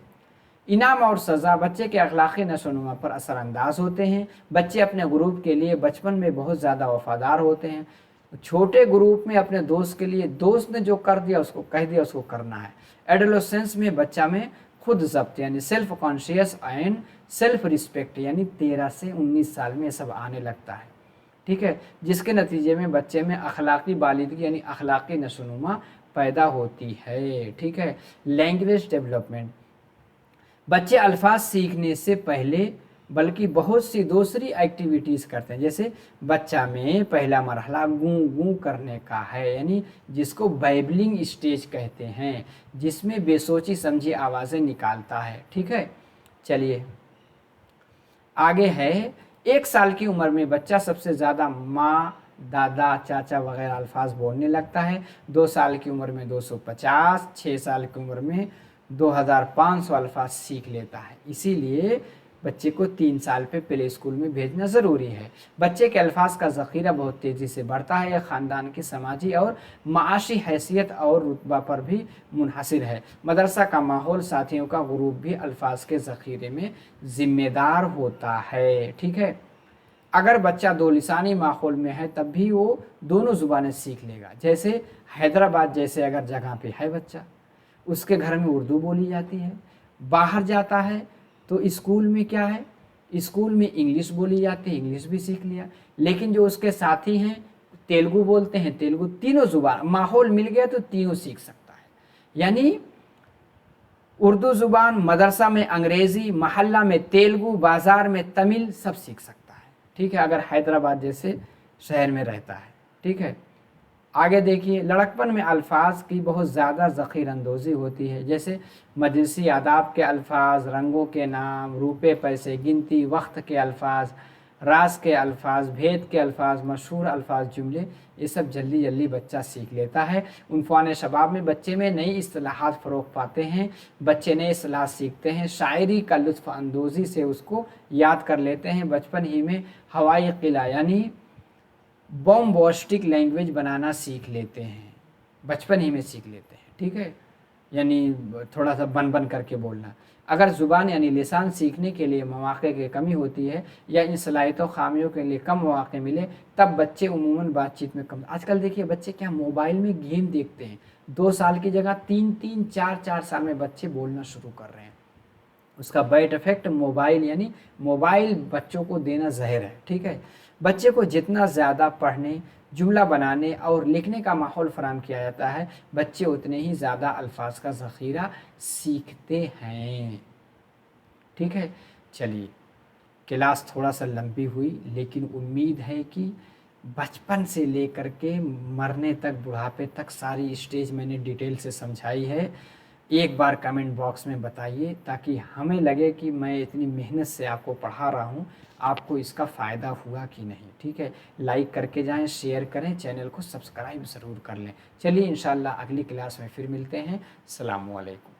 इनाम और सज़ा बच्चे के अखलाकी नशोनुमा पर असरअंदाज होते हैं। बच्चे अपने ग्रुप के लिए बचपन में बहुत ज़्यादा वफ़ादार होते हैं। छोटे ग्रुप में अपने दोस्त के लिए दोस्त ने जो कर दिया उसको कह दिया उसको करना है। एडोलेसेंस में बच्चा में खुद ज़ब्त यानी self conscious and self respect यानी 13 से 19 साल में सब आने लगता है, ठीक है। जिसके नतीजे में बच्चे में अखलाकी बालिदगी यानी अखलाकी नशोनुमा पैदा होती है, ठीक है। लैंग्वेज डेवलपमेंट, बच्चे अल्फाज सीखने से पहले बल्कि बहुत सी दूसरी एक्टिविटीज़ करते हैं। जैसे बच्चा में पहला मरहला गूं गूं करने का है, यानी जिसको बैबलिंग स्टेज कहते हैं, जिसमें बेसोची समझी आवाज़ें निकालता है। ठीक है, चलिए आगे है। 1 साल की उम्र में बच्चा सबसे ज़्यादा माँ, दादा, चाचा वगैरह अल्फाज बोलने लगता है। 2 साल की उम्र में 250, 6 साल की उम्र में 2500 अल्फाज सीख लेता है। इसीलिए बच्चे को 3 साल पे प्ले स्कूल में भेजना ज़रूरी है। बच्चे के अल्फाज का ज़ख़ीरा बहुत तेज़ी से बढ़ता है। यह ख़ानदान की समाजी और माशी हैसियत और रुतबा पर भी मुनहसर है। मदरसा का माहौल, साथियों का ग्रुप भी अल्फाज के ज़ख़ीरे में ज़िम्मेदार होता है। ठीक है, अगर बच्चा दो लिसानी माहौल में है तब भी वो दोनों ज़ुबानें सीख लेगा। जैसे हैदराबाद जैसे अगर जगह पे है बच्चा, उसके घर में उर्दू बोली जाती है। बाहर जाता है तो स्कूल में क्या है, स्कूल में इंग्लिश बोली जाती है, इंग्लिश भी सीख लिया। लेकिन जो उसके साथी हैं तेलुगु बोलते हैं, तेलुगु, तीनों ज़ुबान माहौल मिल गया तो तीनों सीख सकता है। यानी उर्दू ज़ुबान, मदरसा में अंग्रेज़ी, महल्ला में तेलुगु, बाज़ार में तमिल, सब सीख सकता है। ठीक है, अगर हैदराबाद जैसे शहर में रहता है। ठीक है, आगे देखिए, लड़कपन में अल्फाज की बहुत ज़्यादा ज़ख़ीर अंदोज़ी होती है। जैसे मजलिसी आदाब के अल्फाज, रंगों के नाम, रुपए पैसे, गिनती, वक्त के अल्फाज, राज के अल्फाज, भेद के अल्फाज, मशहूर अल्फाज, जुमले, ये सब जल्दी जल्दी बच्चा सीख लेता है। उनफान शबाब में बच्चे में नई इस्तिलाहात फ़रोग़ पाते हैं, बच्चे नए इस्तिलाह सीखते हैं, शायरी का लुत्फ़ अंदोज़ी से उसको याद कर लेते हैं। बचपन ही में हवाई किला यानी बॉम्बास्टिक लैंग्वेज बनाना सीख लेते हैं, बचपन ही में सीख लेते हैं। ठीक है, यानी थोड़ा सा बन बन करके बोलना। अगर ज़ुबान यानी लिसान सीखने के लिए मौक़े की कमी होती है या इन सलाहियतों ख़ामियों के लिए कम मौक़े मिले, तब बच्चे उमूमन बातचीत में कम। आजकल देखिए बच्चे क्या मोबाइल में गेम देखते हैं। 2 साल की जगह 3-3, 4-4 साल में बच्चे बोलना शुरू कर रहे हैं। उसका बैड इफेक्ट मोबाइल, यानी मोबाइल बच्चों को देना ज़हर है। ठीक है, बच्चे को जितना ज़्यादा पढ़ने, जुमला बनाने और लिखने का माहौल फराहम किया जाता है, बच्चे उतने ही ज़्यादा अल्फाज का ज़ख़ीरा सीखते हैं। ठीक है, चलिए क्लास थोड़ा सा लंबी हुई, लेकिन उम्मीद है कि बचपन से लेकर के मरने तक, बुढ़ापे तक सारी स्टेज मैंने डिटेल से समझाई है। एक बार कमेंट बॉक्स में बताइए ताकि हमें लगे कि मैं इतनी मेहनत से आपको पढ़ा रहा हूँ, आपको इसका फ़ायदा हुआ कि नहीं। ठीक है, लाइक करके जाएं, शेयर करें, चैनल को सब्सक्राइब ज़रूर कर लें। चलिए इंशाल्लाह अगली क्लास में फिर मिलते हैं। अस्सलामु अलैकुम।